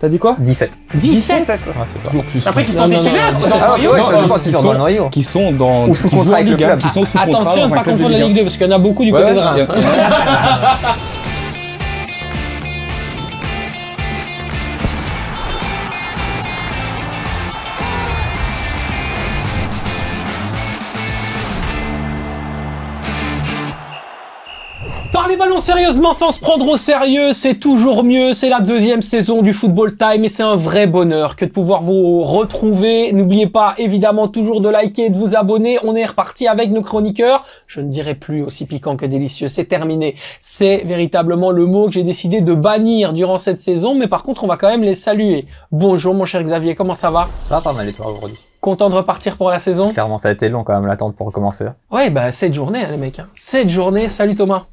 T'as dit quoi? 17. 17. Ouais, c'est pas. Toujours plus. Après, qui sont titulaires, ils sont Ah noyaux. ouais, Non, ça non, dépend qui qui sont dans le noyau. Qui sont dans Ou sous qui jouent contrat en avec le Ligue 1, club. qui sont sous contrat Attention, dans ne un pas club de confondre la Ligue Ligue 2, parce qu'il y en a beaucoup du Ouais, côté de ouais, Reims. hein. Parler ballon sérieusement sans se prendre au sérieux, c'est toujours mieux. C'est la deuxième saison du Football Time et c'est un vrai bonheur que de pouvoir vous retrouver. N'oubliez pas évidemment toujours de liker et de vous abonner. On est reparti avec nos chroniqueurs. Je ne dirai plus aussi piquant que délicieux. C'est terminé. C'est véritablement le mot que j'ai décidé de bannir durant cette saison. Mais par contre, on va quand même les saluer. Bonjour mon cher Xavier, comment ça va? Ça va pas mal et toi aujourd'hui? Content de repartir pour la saison? Clairement, ça a été long quand même l'attente pour recommencer. Ouais, bah 7 journées hein, les mecs. 7 journées. Salut Thomas.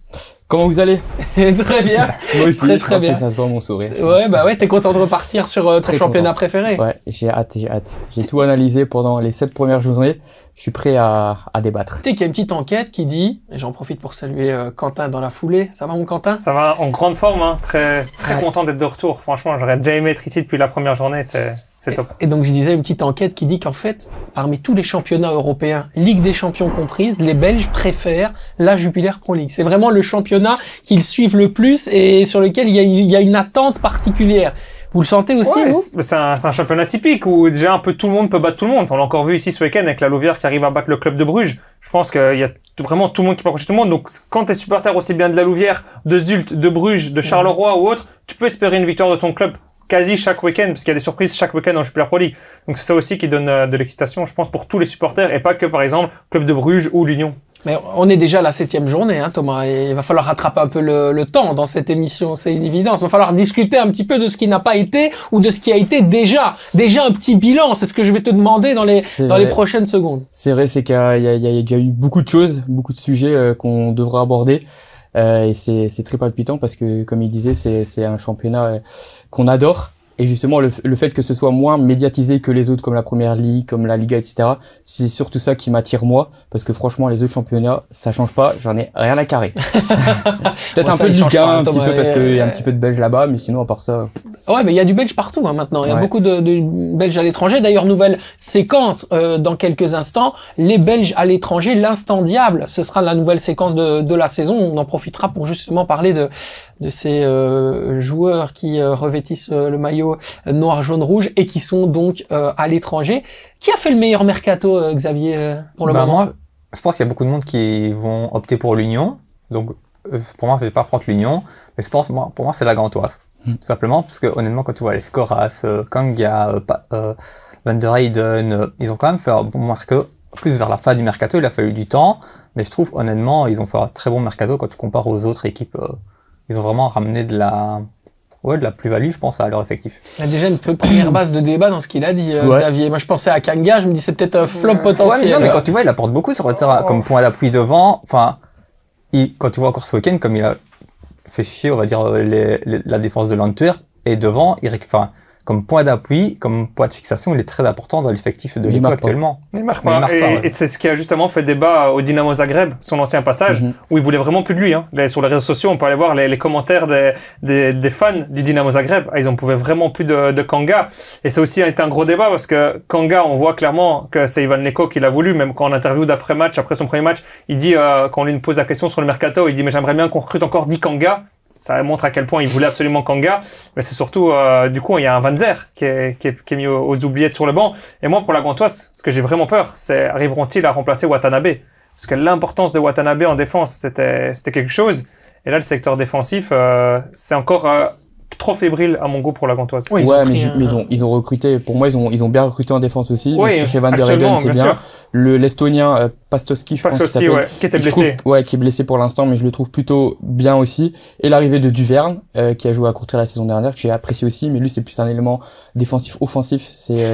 Comment vous allez? Très bien. Moi aussi, Très, je très pense bien. que ça se voit mon sourire. Ouais, bah ouais, t'es content de repartir sur ton Très championnat content. préféré. Ouais, j'ai hâte. J'ai tout analysé pendant les 7 premières journées. Je suis prêt à débattre. Tu sais qu'il y a une petite enquête qui dit, et j'en profite pour saluer Quentin dans la foulée. Ça va mon Quentin? Ça va en grande forme, hein. Très Ouais. content d'être de retour. Franchement, j'aurais déjà aimé être ici depuis la première journée, c'est top. Et donc je disais une petite enquête qui dit qu'en fait, parmi tous les championnats européens, Ligue des Champions comprise, les Belges préfèrent la Jupiler Pro League. C'est vraiment le championnat qu'ils suivent le plus et sur lequel il y a une attente particulière. Vous le sentez aussi, Ouais, vous? c'est un championnat typique où déjà un peu tout le monde peut battre tout le monde. On l'a encore vu ici ce week-end avec la Louvière qui arrive à battre le club de Bruges. Je pense qu'il y a vraiment tout le monde qui peut accrocher tout le monde. Donc quand t'es supporter aussi bien de la Louvière, de Zult, de Bruges, de Charleroi ou autre, tu peux espérer une victoire de ton club quasi chaque week-end, parce qu'il y a des surprises chaque week-end en Jupiler Pro League. Donc c'est ça aussi qui donne de l'excitation, je pense, pour tous les supporters et pas que par exemple club de Bruges ou l'Union. Mais on est déjà à la 7e journée, hein, Thomas, et il va falloir rattraper un peu le temps dans cette émission, c'est une évidence. Il va falloir discuter un petit peu de ce qui n'a pas été ou de ce qui a été déjà. Déjà un petit bilan, c'est ce que je vais te demander dans les prochaines secondes. C'est vrai, c'est qu'il y a déjà eu beaucoup de choses, beaucoup de sujets qu'on devra aborder. Et c'est très palpitant parce que, comme il disait, c'est un championnat qu'on adore. Et justement, le fait que ce soit moins médiatisé que les autres, comme la Première Ligue, comme la Liga, etc., c'est surtout ça qui m'attire moi, parce que franchement, les autres championnats, ça change pas, j'en ai rien à carrer. Peut-être Ouais, un ça, peu de il change Liga, pas, un petit Thomas, peu, parce qu'il y a un petit peu de Belge là-bas, mais sinon, à part ça... Ouais, mais il y a du belge partout hein, maintenant. Il y a Ouais. beaucoup de Belges à l'étranger. D'ailleurs, nouvelle séquence dans quelques instants. Les Belges à l'étranger, l'instant diable. Ce sera la nouvelle séquence de la saison. On en profitera pour justement parler de ces joueurs qui revêtissent le maillot noir, jaune, rouge et qui sont donc à l'étranger. Qui a fait le meilleur mercato, Xavier, pour le moment? Moi, je pense qu'il y a beaucoup de monde qui vont opter pour l'Union. Donc, pour moi, je vais pas prendre l'Union. Mais je pense, pour moi, c'est la Gantoise. Tout simplement, parce que honnêtement, quand tu vois les Skoras, Kanga, Van der Heyden, ils ont quand même fait un bon mercato. Plus vers la fin du mercato, il a fallu du temps. Mais je trouve, honnêtement, ils ont fait un très bon mercato quand tu compares aux autres équipes. Ils ont vraiment ramené de la plus-value, je pense, à leur effectif. Il y a déjà une première base de débat dans ce qu'il a dit, Ouais. Xavier. Moi, je pensais à Kanga, je me dis c'est peut-être un flop potentiel. Ouais, mais non, mais quand tu vois, il apporte beaucoup sur le terrain, comme point d'appui devant. Enfin, quand tu vois encore ce week-end, comme il a fait chier, on va dire, la défense de l'Antwerp, et devant, comme point d'appui, comme point de fixation, il est très important dans l'effectif de Il l'équipe marque actuellement. Il marque Mais il pas. marque pas, ouais. Et c'est ce qui a justement fait débat au Dynamo Zagreb, son ancien passage, où il voulait vraiment plus de lui. Hein. Sur les réseaux sociaux, on peut aller voir les commentaires des fans du Dynamo Zagreb. Ils en pouvaient vraiment plus de Kanga. Et ça aussi a été un gros débat parce que Kanga, on voit clairement que c'est Ivan Leko qui l'a voulu, même quand en interview d'après-match, après son premier match, il dit, quand on lui pose la question sur le mercato, il dit, mais j'aimerais bien qu'on recrute encore 10 Kanga. Ça montre à quel point il voulait absolument Kanga, mais c'est surtout, du coup, il y a un Van Zer qui est mis aux oubliettes sur le banc. Et moi, pour la Gantoise, ce que j'ai vraiment peur, c'est arriveront-ils à remplacer Watanabe? Parce que l'importance de Watanabe en défense, c'était quelque chose. Et là, le secteur défensif, c'est encore trop fébrile à mon goût pour la Gantoise. Ouais, Ouais, pris mais ils ont recruté, pour moi, ils ont bien recruté en défense aussi. Oui, Donc, chez Van der actuellement, Heyden, c'est bien bien. sûr. L'Estonien, Pastoski, je pense qu'il Pastoski, s'appelle. ouais, qui était Je trouve- blessé. ouais, qui est blessé pour l'instant, mais je le trouve plutôt bien aussi. Et l'arrivée de Duverne, qui a joué à Courtrai la saison dernière, que j'ai apprécié aussi, mais lui, c'est plus un élément défensif-offensif.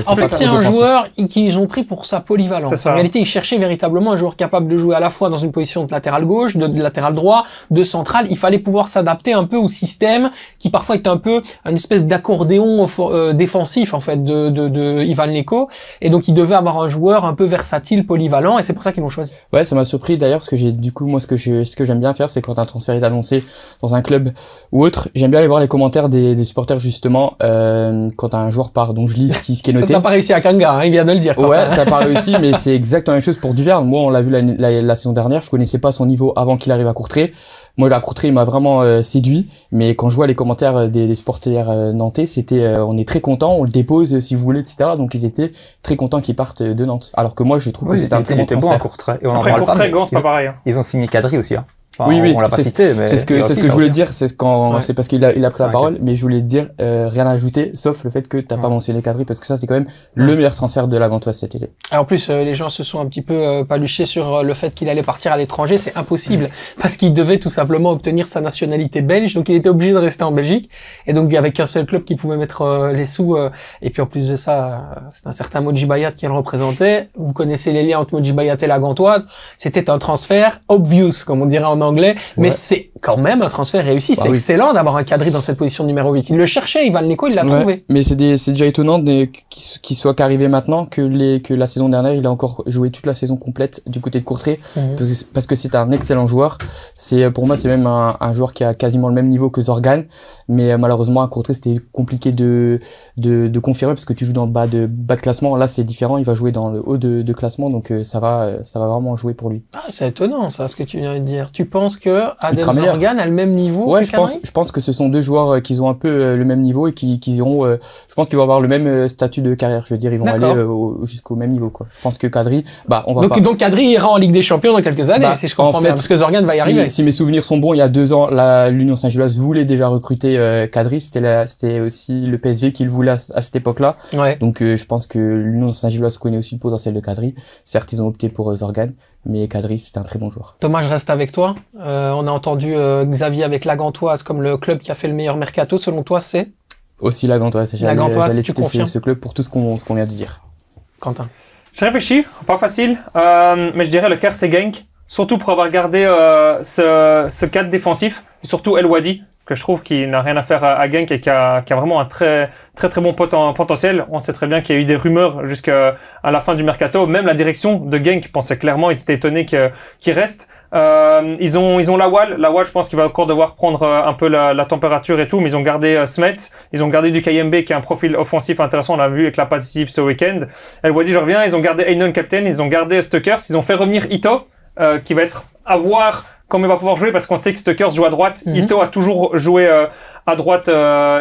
En fait, pas c'est trop un défensif. joueur qu'ils ont pris pour sa polyvalence. C'est ça. En réalité, ils cherchaient véritablement un joueur capable de jouer à la fois dans une position de latéral gauche, de latéral droit, de central. Il fallait pouvoir s'adapter un peu au système qui parfois est un peu une espèce d'accordéon défensif en fait de Ivan Leko. Et donc, il devait avoir un joueur un peu versatile versatile, polyvalent, et c'est pour ça qu'ils l'ont choisi. Ouais, ça m'a surpris d'ailleurs parce que du coup, moi, ce que j'aime bien faire, c'est quand un transfert est annoncé dans un club ou autre, j'aime bien aller voir les commentaires des supporters justement, quand un joueur part. Donc je lis ce qui est noté. Ça n'a pas réussi à Kanga, hein, il vient de le dire. Ouais, ça n'a pas réussi, mais c'est exactement la même chose pour Duverne. Moi, on l'a vu la saison dernière, je connaissais pas son niveau avant qu'il arrive à Courtrai. Moi, à Courtrai, il m'a vraiment séduit, mais quand je vois les commentaires des supporters nantais, c'était on est très content, on le dépose si vous voulez, etc. Donc ils étaient très contents qu'il parte de Nantes. Alors que moi, je trouve que c'était un très bon transfert. Bon à Courtrai. Et on après, Courtrai, Gand, c'est pas pareil. Ils ont signé Kadri aussi. Hein. Enfin, oui, on l'a pas cité, mais c'est ce que je voulais dire, c'est parce qu'il a pris la parole, mais je voulais dire rien à ajouter, sauf le fait que t'as pas mentionné Kadri, parce que ça c'est quand même le meilleur transfert de la Gantoise cet été. Et en plus, les gens se sont un petit peu paluchés sur le fait qu'il allait partir à l'étranger, c'est impossible, parce qu'il devait tout simplement obtenir sa nationalité belge, donc il était obligé de rester en Belgique, et donc avec un seul club qui pouvait mettre les sous, et puis en plus de ça, c'est un certain Modji Bayat qui le représentait. Vous connaissez les liens entre Modji Bayat et la Gantoise, c'était un transfert obvious, comme on dirait en anglais, mais c'est quand même un transfert réussi. C'est excellent d'avoir un Kadri dans cette position numéro 8. Il le cherchait, Ivan Leko, il l'a trouvé. Mais c'est déjà étonnant qu'il soit qu'arrivé maintenant, que la saison dernière, il a encore joué toute la saison complète du côté de Courtrai, parce que c'est un excellent joueur. Pour moi, c'est même un joueur qui a quasiment le même niveau que Zorgan, mais malheureusement, à Courtrai, c'était compliqué de confirmer, parce que tu joues dans le bas de classement. Là, c'est différent, il va jouer dans le haut de classement, donc ça va vraiment jouer pour lui. Ah, c'est étonnant, ça, ce que tu viens de dire. Tu penses que Adem Zorgan a le même niveau? Ouais, je pense que ce sont deux joueurs qui ont un peu le même niveau et qui iront, je pense qu'ils vont avoir le même statut de carrière. Je veux dire, ils vont aller jusqu'au même niveau, quoi. Je pense que Kadri, donc Kadri ira en Ligue des Champions dans quelques années, si je comprends bien, parce que Zorgan va y arriver. Si mes souvenirs sont bons, il y a 2 ans, l'Union Saint-Gilloise voulait déjà recruter Kadri. C'était aussi le PSV qui le voulait à cette époque-là. Ouais. Donc, je pense que l'Union Saint-Gilloise connaît aussi le potentiel de Kadri. Certes, ils ont opté pour Zorgan, mais Kadri, c'est un très bon joueur. Thomas, je reste avec toi. On a entendu Xavier avec la Gantoise comme le club qui a fait le meilleur mercato. Selon toi, c'est aussi la Gantoise. J'allais citer ce club pour tout ce qu'on vient de dire. Quentin. J'ai réfléchi, pas facile, mais je dirais le KRC Genk, surtout pour avoir gardé ce cadre défensif, et surtout El Wadi, que je trouve qu'il n'a rien à faire à Genk et qui a vraiment un très bon potentiel. On sait très bien qu'il y a eu des rumeurs jusqu'à la fin du mercato. Même la direction de Genk pensait clairement, ils étaient étonnés qu'il reste. Ils ont Lawal. Lawal, je pense qu'il va encore devoir prendre un peu la température et tout, mais ils ont gardé Smets. Ils ont gardé du KMB qui a un profil offensif intéressant. On l'a vu avec la passe décisive ce week-end. El Wadi, je reviens. Ils ont gardé Einon Captain. Ils ont gardé Stuckers. Ils ont fait revenir Ito, qui va être à voir comment il va pouvoir jouer, parce qu'on sait que Stuckers joue à droite. Ito a toujours joué à droite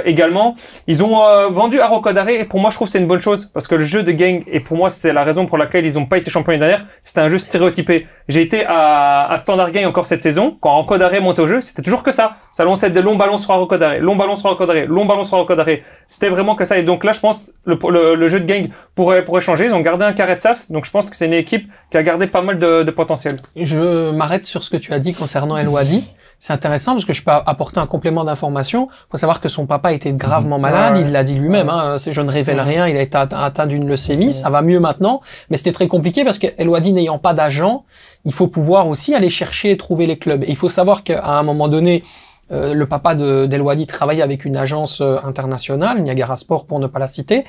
également. Ils ont vendu Aroko Dare, et pour moi je trouve que c'est une bonne chose, parce que le jeu de Genk, et pour moi c'est la raison pour laquelle ils n'ont pas été champions l'année dernière, c'était un jeu stéréotypé. J'ai été à Standard Genk encore cette saison, quand Aroko Dare montait au jeu, c'était toujours que ça. Ça lançait des longs ballons sur Aroko Dare, long ballon sur Aroko Dare, long ballon sur Aroko Dare. C'était vraiment que ça, et donc là je pense le jeu de Genk pourrait changer. Ils ont gardé un Karetsas, donc je pense que c'est une équipe qui a gardé pas mal de potentiel. Je m'arrête sur ce que tu as dit concernant El Wadi. C'est intéressant parce que je peux apporter un complément d'information. Il faut savoir que son papa était gravement malade, il l'a dit lui-même, je ne révèle rien, il a été atteint d'une leucémie, ça va mieux maintenant, mais c'était très compliqué parce que El Wadi n'ayant pas d'agent, il faut pouvoir aussi aller chercher et trouver les clubs. Et il faut savoir qu'à un moment donné, le papa d'El Wadi travaillait avec une agence internationale, Niagara Sport pour ne pas la citer,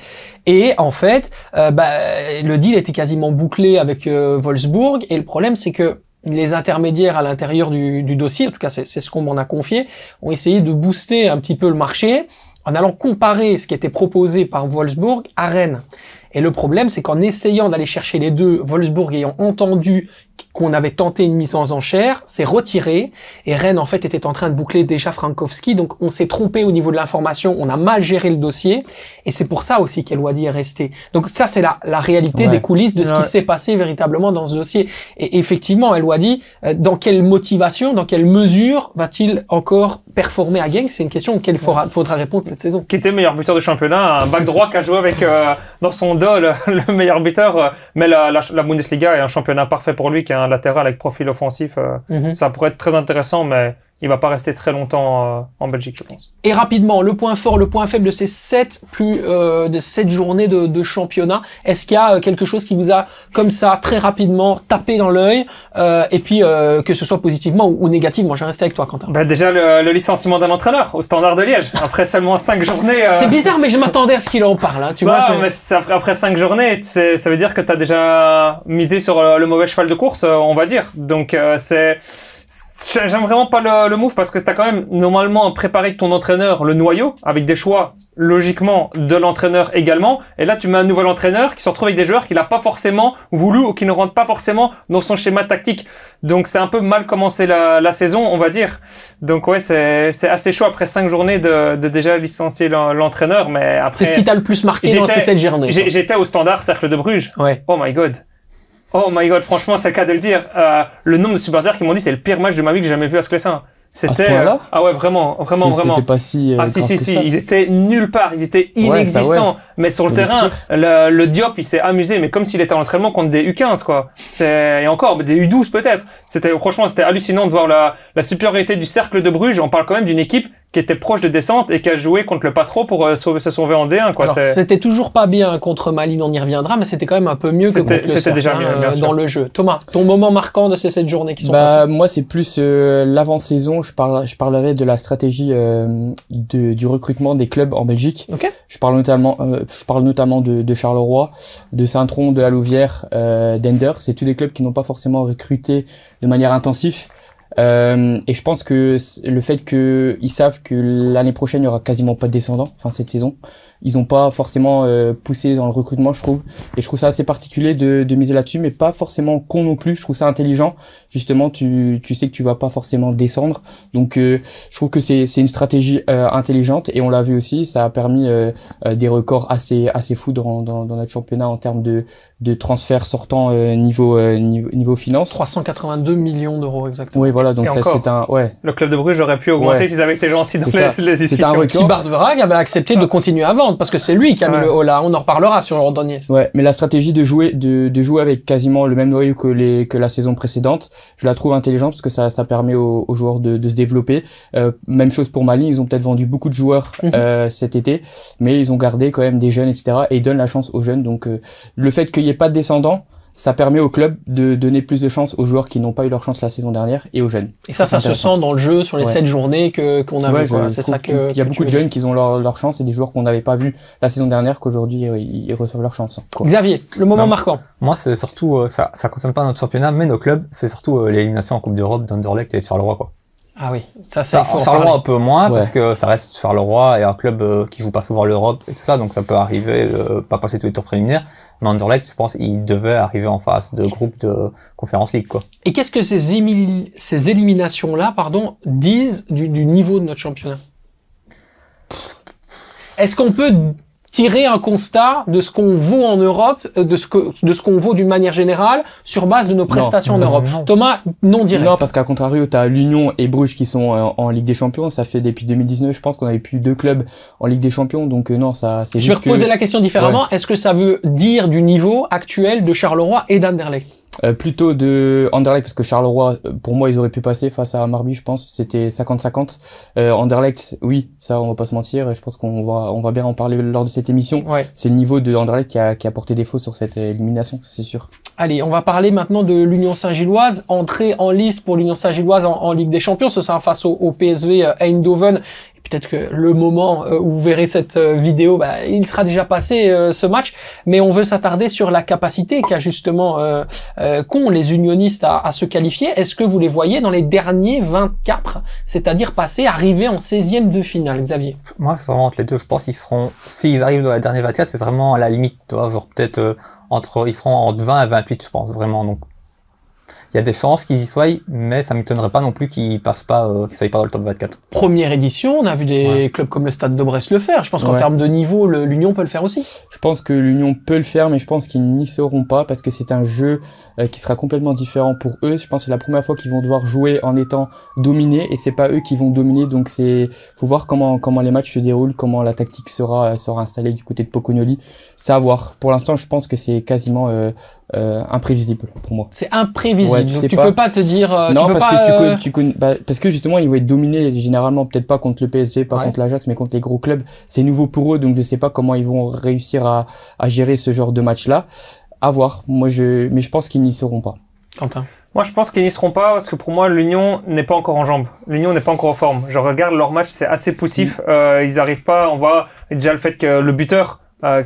et en fait, le deal était quasiment bouclé avec Wolfsburg, et le problème c'est que les intermédiaires à l'intérieur du dossier, en tout cas c'est ce qu'on m'en a confié, ont essayé de booster un petit peu le marché en allant comparer ce qui était proposé par Wolfsburg à Rennes. Et le problème, c'est qu'en essayant d'aller chercher les deux, Wolfsburg ayant entendu qu'on avait tenté une mise en enchère, s'est retiré, et Rennes, en fait, était en train de boucler déjà Frankowski, donc on s'est trompé au niveau de l'information, on a mal géré le dossier, et c'est pour ça aussi qu'El Wadi est resté. Donc ça, c'est la réalité des coulisses de ce qui s'est passé véritablement dans ce dossier. Et effectivement, El Wadi, dans quelle motivation, dans quelle mesure va-t-il encore performer à Genk? C'est une question auquel il faudra répondre cette saison. Qui était meilleur buteur du championnat, un back droit qui a joué avec dans son dos le meilleur buteur, mais la Bundesliga est un championnat parfait pour lui, qui est un latéral avec profil offensif. Ça pourrait être très intéressant, mais il va pas rester très longtemps en Belgique, je pense. Et rapidement, le point fort, le point faible de ces 7 journées de championnat, est-ce qu'il y a quelque chose qui vous a, comme ça, très rapidement, tapé dans l'œil, et puis que ce soit positivement ou négativement? Je vais rester avec toi, Quentin. Bah déjà, le licenciement d'un entraîneur au Standard de Liège, après seulement 5 journées... C'est bizarre, mais je m'attendais à ce qu'il en parle, hein, tu vois. Mais après 5 journées, ça veut dire que tu as déjà misé sur le mauvais cheval de course, on va dire. Donc j'aime vraiment pas le move parce que t'as quand même normalement préparé avec ton entraîneur le noyau avec des choix logiquement de l'entraîneur également, et là tu mets un nouvel entraîneur qui se retrouve avec des joueurs qu'il a pas forcément voulu ou qui ne rentrent pas forcément dans son schéma tactique. Donc c'est un peu mal commencé la saison, on va dire. Donc ouais, c'est assez chaud après 5 journées de déjà licencier l'entraîneur, mais après... C'est ce qui t'a le plus marqué dans ces 7 journées? J'étais au Standard Cercle de Bruges. Ouais. Oh my god. Oh my god, franchement, c'est le cas de le dire. Le nombre de supporters qui m'ont dit c'est le pire match de ma vie que j'ai jamais vu à Sclessin. C'était ah ouais, vraiment. C'était pas si si, ils étaient nulle part, ils étaient inexistants. Ouais. Mais sur le terrain, le Diop, il s'est amusé, mais comme s'il était en entraînement contre des U15 quoi. Et encore des U12 peut-être. Franchement, c'était hallucinant de voir la supériorité du Cercle de Bruges. On parle quand même d'une équipe qui était proche de descente et qui a joué contre le Patro pour se sauver en D1 quoi. Alors, c'était toujours pas bien contre Malines, on y reviendra, mais c'était quand même un peu mieux que contre le Cercle, déjà mieux, bien sûr. Dans le jeu. Thomas, ton moment marquant de ces 7 journées qui sont passées? Moi, c'est plus l'avant-saison. Je parlerai de la stratégie du recrutement des clubs en Belgique. Okay. Je parle notamment de Charleroi, de Saint-Tron, de la Louvière, d'Ender. C'est tous des clubs qui n'ont pas forcément recruté de manière intensive. Et je pense que le fait qu'ils savent que l'année prochaine il y aura quasiment pas de descendants, enfin cette saison, ils ont pas forcément poussé dans le recrutement, je trouve. Et je trouve ça assez particulier de miser là-dessus, mais pas forcément con non plus. Je trouve ça intelligent. Justement, tu sais que tu vas pas forcément descendre, donc je trouve que c'est une stratégie intelligente. Et on l'a vu aussi, ça a permis des records assez fous dans notre championnat en termes de transferts sortant niveau finance. 382 millions d'euros exactement. Oui, voilà, donc ça c'est un Le club de Bruges aurait pu augmenter s'ils avaient été gentils dans les discussions. C'est un record. Si Bart Verhaeghe avait accepté de continuer à vendre parce que c'est lui qui a mis le haut là, on en reparlera sur Ordonez. Ouais, mais la stratégie de jouer avec quasiment le même noyau que la saison précédente, je la trouve intelligente parce que ça permet aux joueurs de se développer. Même chose pour Malines, ils ont peut-être vendu beaucoup de joueurs cet été, mais ils ont gardé quand même des jeunes, etc. et ils donnent la chance aux jeunes. Donc le fait qu'il n'y ait pas de descendants, ça permet au club de donner plus de chance aux joueurs qui n'ont pas eu leur chance la saison dernière et aux jeunes. Et ça se sent dans le jeu sur les 7 journées qu'on a vu. C'est ça que il y a beaucoup de jeunes qui ont leur chance et des joueurs qu'on n'avait pas vus la saison dernière qu'aujourd'hui ils reçoivent leur chance. Quoi. Xavier, le moment marquant. Moi, c'est surtout ça concerne pas notre championnat, mais nos clubs. C'est surtout l'élimination en Coupe d'Europe d'Anderlecht et de Charleroi, quoi. Ah oui, ça il faut Charleroi un peu moins parce que ça reste Charleroi et un club qui joue pas souvent l'Europe et tout ça, donc ça peut arriver, pas passer tous les tours préliminaires. Mais Anderlecht, je pense, il devait arriver en phase de groupe de Conference League, quoi. Et qu'est-ce que ces éliminations-là, disent du niveau de notre championnat? Est-ce qu'on peut tirer un constat de ce qu'on vaut en Europe, de ce qu'on vaut d'une manière générale, sur base de nos prestations en Europe? Thomas, non direct. Non, parce qu'à contrario, t'as l'Union et Bruges qui sont en Ligue des Champions. Ça fait depuis 2019, je pense qu'on avait plus 2 clubs en Ligue des Champions. Donc non, ça, c'est juste. Je vais reposer la question différemment. Ouais. Est-ce que ça veut dire du niveau actuel de Charleroi et d'Anderlecht? Plutôt de Anderlecht, parce que Charleroi, pour moi, ils auraient pu passer face à Marby, je pense. C'était 50-50. Anderlecht, oui, ça, on va pas se mentir. Je pense on va bien en parler lors de cette émission. Ouais. C'est le niveau de Anderlecht qui a porté défaut sur cette élimination, c'est sûr. Allez, on va parler maintenant de l'Union Saint-Gilloise. Entrée en lice pour l'Union Saint-Gilloise en Ligue des Champions. Ce sera face au PSV Eindhoven. Peut-être que le moment où vous verrez cette vidéo, il sera déjà passé ce match, mais on veut s'attarder sur la capacité qu'a justement qu'ont les unionistes à se qualifier. Est-ce que vous les voyez dans les derniers 24, c'est-à-dire arriver en 16e de finale, Xavier? Moi, c'est vraiment entre les deux. Je pense qu'ils seront, s'ils arrivent dans la dernière 24, c'est vraiment à la limite, tu vois, genre peut-être ils seront entre 20 et 28, je pense, vraiment. Donc, il y a des chances qu'ils y soient, mais ça m'étonnerait pas non plus qu'ils passent pas, qu'ils soient pas dans le top 24. Première édition, on a vu des clubs comme le Stade de Brest le faire. Je pense qu'en termes de niveau, l'Union peut le faire aussi. Je pense que l'Union peut le faire, mais je pense qu'ils n'y seront pas parce que c'est un jeu qui sera complètement différent pour eux. Je pense que c'est la première fois qu'ils vont devoir jouer en étant dominés et c'est pas eux qui vont dominer. Donc faut voir comment les matchs se déroulent, comment la tactique sera installée du côté de Pocognoli. C'est à voir. Pour l'instant, je pense que c'est quasiment imprévisible pour moi. C'est imprévisible. Ouais, donc tu peux pas te dire. Non, tu peux parce pas, que tu connais, parce que justement ils vont être dominés généralement, peut-être pas contre le PSG, pas contre l'Ajax, mais contre les gros clubs. C'est nouveau pour eux, donc je sais pas comment ils vont réussir à gérer ce genre de match-là. À voir. Mais je pense qu'ils n'y seront pas. Quentin. Moi, je pense qu'ils n'y seront pas parce que pour moi, l'Union n'est pas encore en jambes. L'Union n'est pas encore en forme. Je regarde leur match, c'est assez poussif. Ils arrivent pas. On voit déjà le fait que le buteur,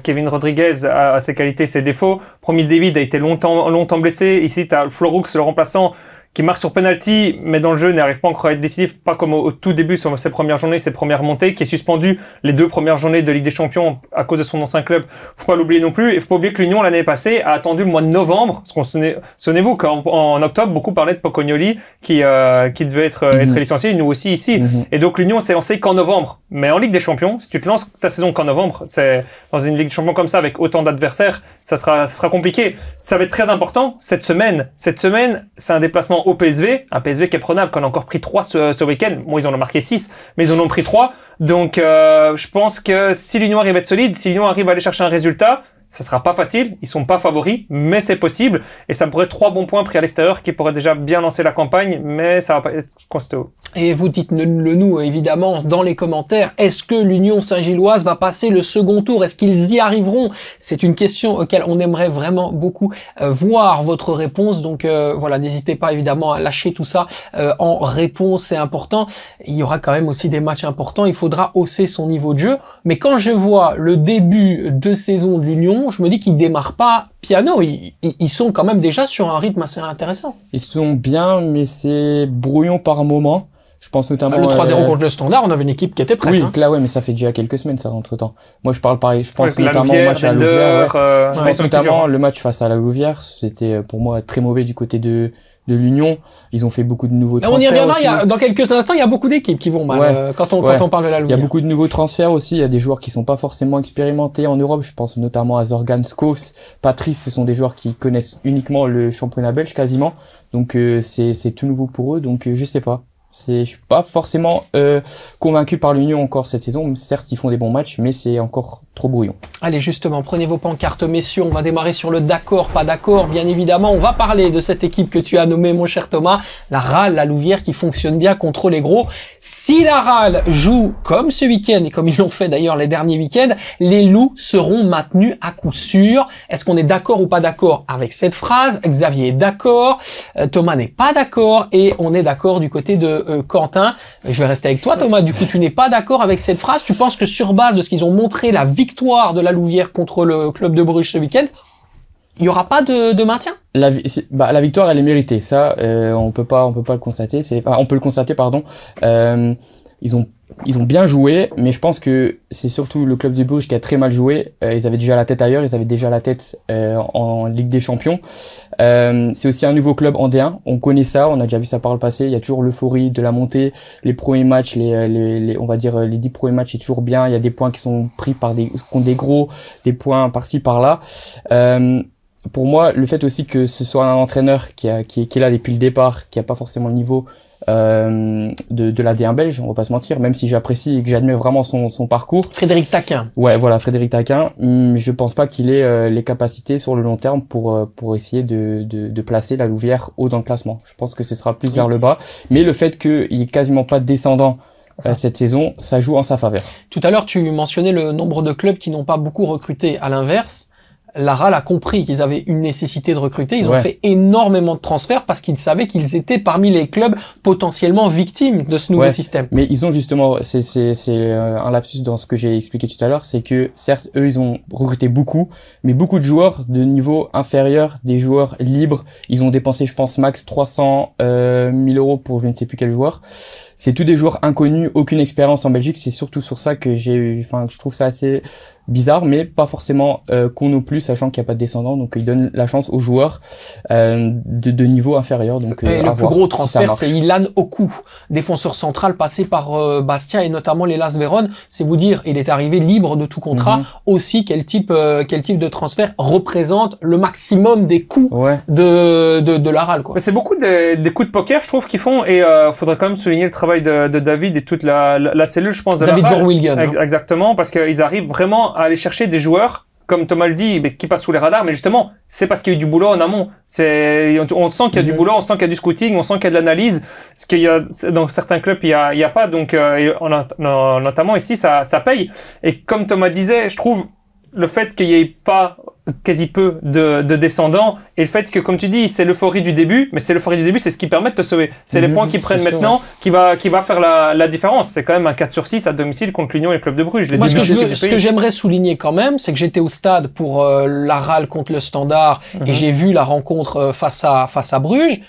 Kevin Rodriguez, a ses qualités, ses défauts. Promis David a été longtemps blessé. Ici, t'as Floroux, le remplaçant, qui marque sur penalty, mais dans le jeu n'arrive pas encore à être décisif, pas comme au tout début sur ses premières journées, ses premières montées, qui est suspendu les 2 premières journées de Ligue des Champions à cause de son ancien club. Faut pas l'oublier non plus. Et faut pas oublier que l'Union l'année passée a attendu le mois de novembre. Parce qu'on souvenez-vous qu'en octobre, beaucoup parlaient de Pocognoli qui devait être licencié, nous aussi ici. Et donc l'Union s'est lancée qu'en novembre. Mais en Ligue des Champions, si tu te lances ta saison qu'en novembre, c'est dans une Ligue des Champions comme ça avec autant d'adversaires, ça sera compliqué. Ça va être très important cette semaine. Cette semaine, c'est un déplacement au PSV, un PSV qui est prenable, qu'on a encore pris 3 ce week-end. Bon, ils en ont marqué 6, mais ils en ont pris 3. Donc, je pense que si l'Union arrive à être solide, si l'Union arrive à aller chercher un résultat, ça sera pas facile. Ils sont pas favoris, mais c'est possible. Et ça me pourrait être 3 bons points pris à l'extérieur qui pourraient déjà bien lancer la campagne, mais ça va pas être costaud. Et vous dites-le nous, évidemment, dans les commentaires. Est-ce que l'Union Saint-Gilloise va passer le second tour? Est-ce qu'ils y arriveront? C'est une question auquel on aimerait vraiment beaucoup voir votre réponse. Donc voilà, n'hésitez pas évidemment à lâcher tout ça en réponse, c'est important. Il y aura quand même aussi des matchs importants. Il faudra hausser son niveau de jeu. Mais quand je vois le début de saison de l'Union, je me dis qu'ils démarrent pas piano. Ils sont quand même déjà sur un rythme assez intéressant. Ils sont bien, mais c'est brouillon par moment. Je pense notamment le 3-0 contre le Standard, on avait une équipe qui était prête. Oui, là ouais, mais ça fait déjà quelques semaines ça entre-temps. Moi je parle pareil, je pense notamment au match à la Louvière. Je pense notamment le match face à la Louvière, c'était pour moi très mauvais du côté de l'Union. Ils ont fait beaucoup de nouveaux transferts. On y reviendra, dans quelques instants, il y a beaucoup d'équipes qui vont mal quand on parle de la Louvière. Il y a beaucoup de nouveaux transferts aussi, il y a des joueurs qui sont pas forcément expérimentés en Europe, je pense notamment à Zorgan Skos, Patrice, ce sont des joueurs qui connaissent uniquement le championnat belge quasiment. Donc c'est tout nouveau pour eux, donc je sais pas. Je suis pas forcément convaincu par l'Union encore cette saison. Certes, ils font des bons matchs, mais c'est encore trop brouillon. Allez, justement, prenez vos pancartes, messieurs. On va démarrer sur le d'accord, pas d'accord. Bien évidemment, on va parler de cette équipe que tu as nommée, mon cher Thomas, la RAL, la Louvière, qui fonctionne bien contre les gros. Si la RAL joue comme ce week-end, et comme ils l'ont fait d'ailleurs les derniers week-ends, les loups seront maintenus à coup sûr. Est-ce qu'on est d'accord ou pas d'accord avec cette phrase? Xavier est d'accord, Thomas n'est pas d'accord, et on est d'accord du côté de Quentin. Je vais rester avec toi, Thomas. Du coup, tu n'es pas d'accord avec cette phrase. Tu penses que sur base de ce qu'ils ont montré, la victoire de la Louvière contre le club de Bruges ce week-end, il y aura pas de maintien? La victoire, elle est méritée. Ça, on peut pas le constater. On peut le constater, pardon. Ils ont bien joué, mais je pense que c'est surtout le club de Bruges qui a très mal joué. Ils avaient déjà la tête ailleurs, ils avaient déjà la tête en Ligue des Champions. C'est aussi un nouveau club en D1. On connaît ça, on a déjà vu ça par le passé. Il y a toujours l'euphorie de la montée. Les premiers matchs, on va dire les 10 premiers matchs, c'est toujours bien. Il y a des points qui sont pris contre des gros, des points par-ci par-là. Pour moi, le fait aussi que ce soit un entraîneur qui est là depuis le départ, qui a pas forcément le niveau de la D1 belge, on va pas se mentir, même si j'apprécie et que j'admire vraiment son parcours. Frédéric Taquin. Ouais, voilà, Frédéric Taquin. Je pense pas qu'il ait les capacités sur le long terme pour essayer de placer la Louvière haut dans le classement. Je pense que ce sera plus vers le bas. Mais le fait qu'il y ait quasiment pas de descendant cette saison, ça joue en sa faveur. Tout à l'heure, tu mentionnais le nombre de clubs qui n'ont pas beaucoup recruté. À l'inverse, la RAL a compris qu'ils avaient une nécessité de recruter. Ils ont fait énormément de transferts parce qu'ils savaient qu'ils étaient parmi les clubs potentiellement victimes de ce nouveau système. Mais ils ont justement, c'est un lapsus dans ce que j'ai expliqué tout à l'heure, c'est que certes, eux, ils ont recruté beaucoup, mais beaucoup de joueurs de niveau inférieur, des joueurs libres. Ils ont dépensé, je pense, max 300 000 euros pour je ne sais plus quel joueur. C'est tous des joueurs inconnus, aucune expérience en Belgique. C'est surtout sur ça que je trouve ça assez bizarre, mais pas forcément con non plus, sachant qu'il n'y a pas de descendants. Donc ils donnent la chance aux joueurs de niveau inférieur. Donc et le plus gros transfert, c'est Ilan Oku, défenseur central passé par Bastia et notamment l'Hellas Vérone. C'est vous dire, il est arrivé libre de tout contrat. Aussi, quel type de transfert représente le maximum des coûts de la RAL, quoi. Mais c'est beaucoup des coups de poker, je trouve, qu'ils font, et faudrait quand même souligner le travail de David et toute la cellule, je pense, de David la RAL. Verwilgen. Exactement, parce qu'ils arrivent vraiment à aller chercher des joueurs comme Thomas le dit, qui passe sous les radars, mais justement, c'est parce qu'il y a eu du boulot en amont. On sent qu'il y a du boulot, on sent qu'il y a du scouting, on sent qu'il y a de l'analyse, ce qu'il y a dans certains clubs, il y a pas, donc notamment ici, ça paye. Et comme Thomas disait, je trouve le fait qu'il n'y ait pas quasi peu de descendants et le fait que, comme tu dis, c'est l'euphorie du début, mais c'est l'euphorie du début, c'est ce qui permet de te sauver. C'est les points qu'ils prennent maintenant qui va faire la différence. C'est quand même un 4/6 à domicile contre l'Union et le Club de Bruges. Moi, ce que j'aimerais souligner quand même, c'est que j'étais au stade pour l'Aral contre le Standard et j'ai vu la rencontre face à Bruges.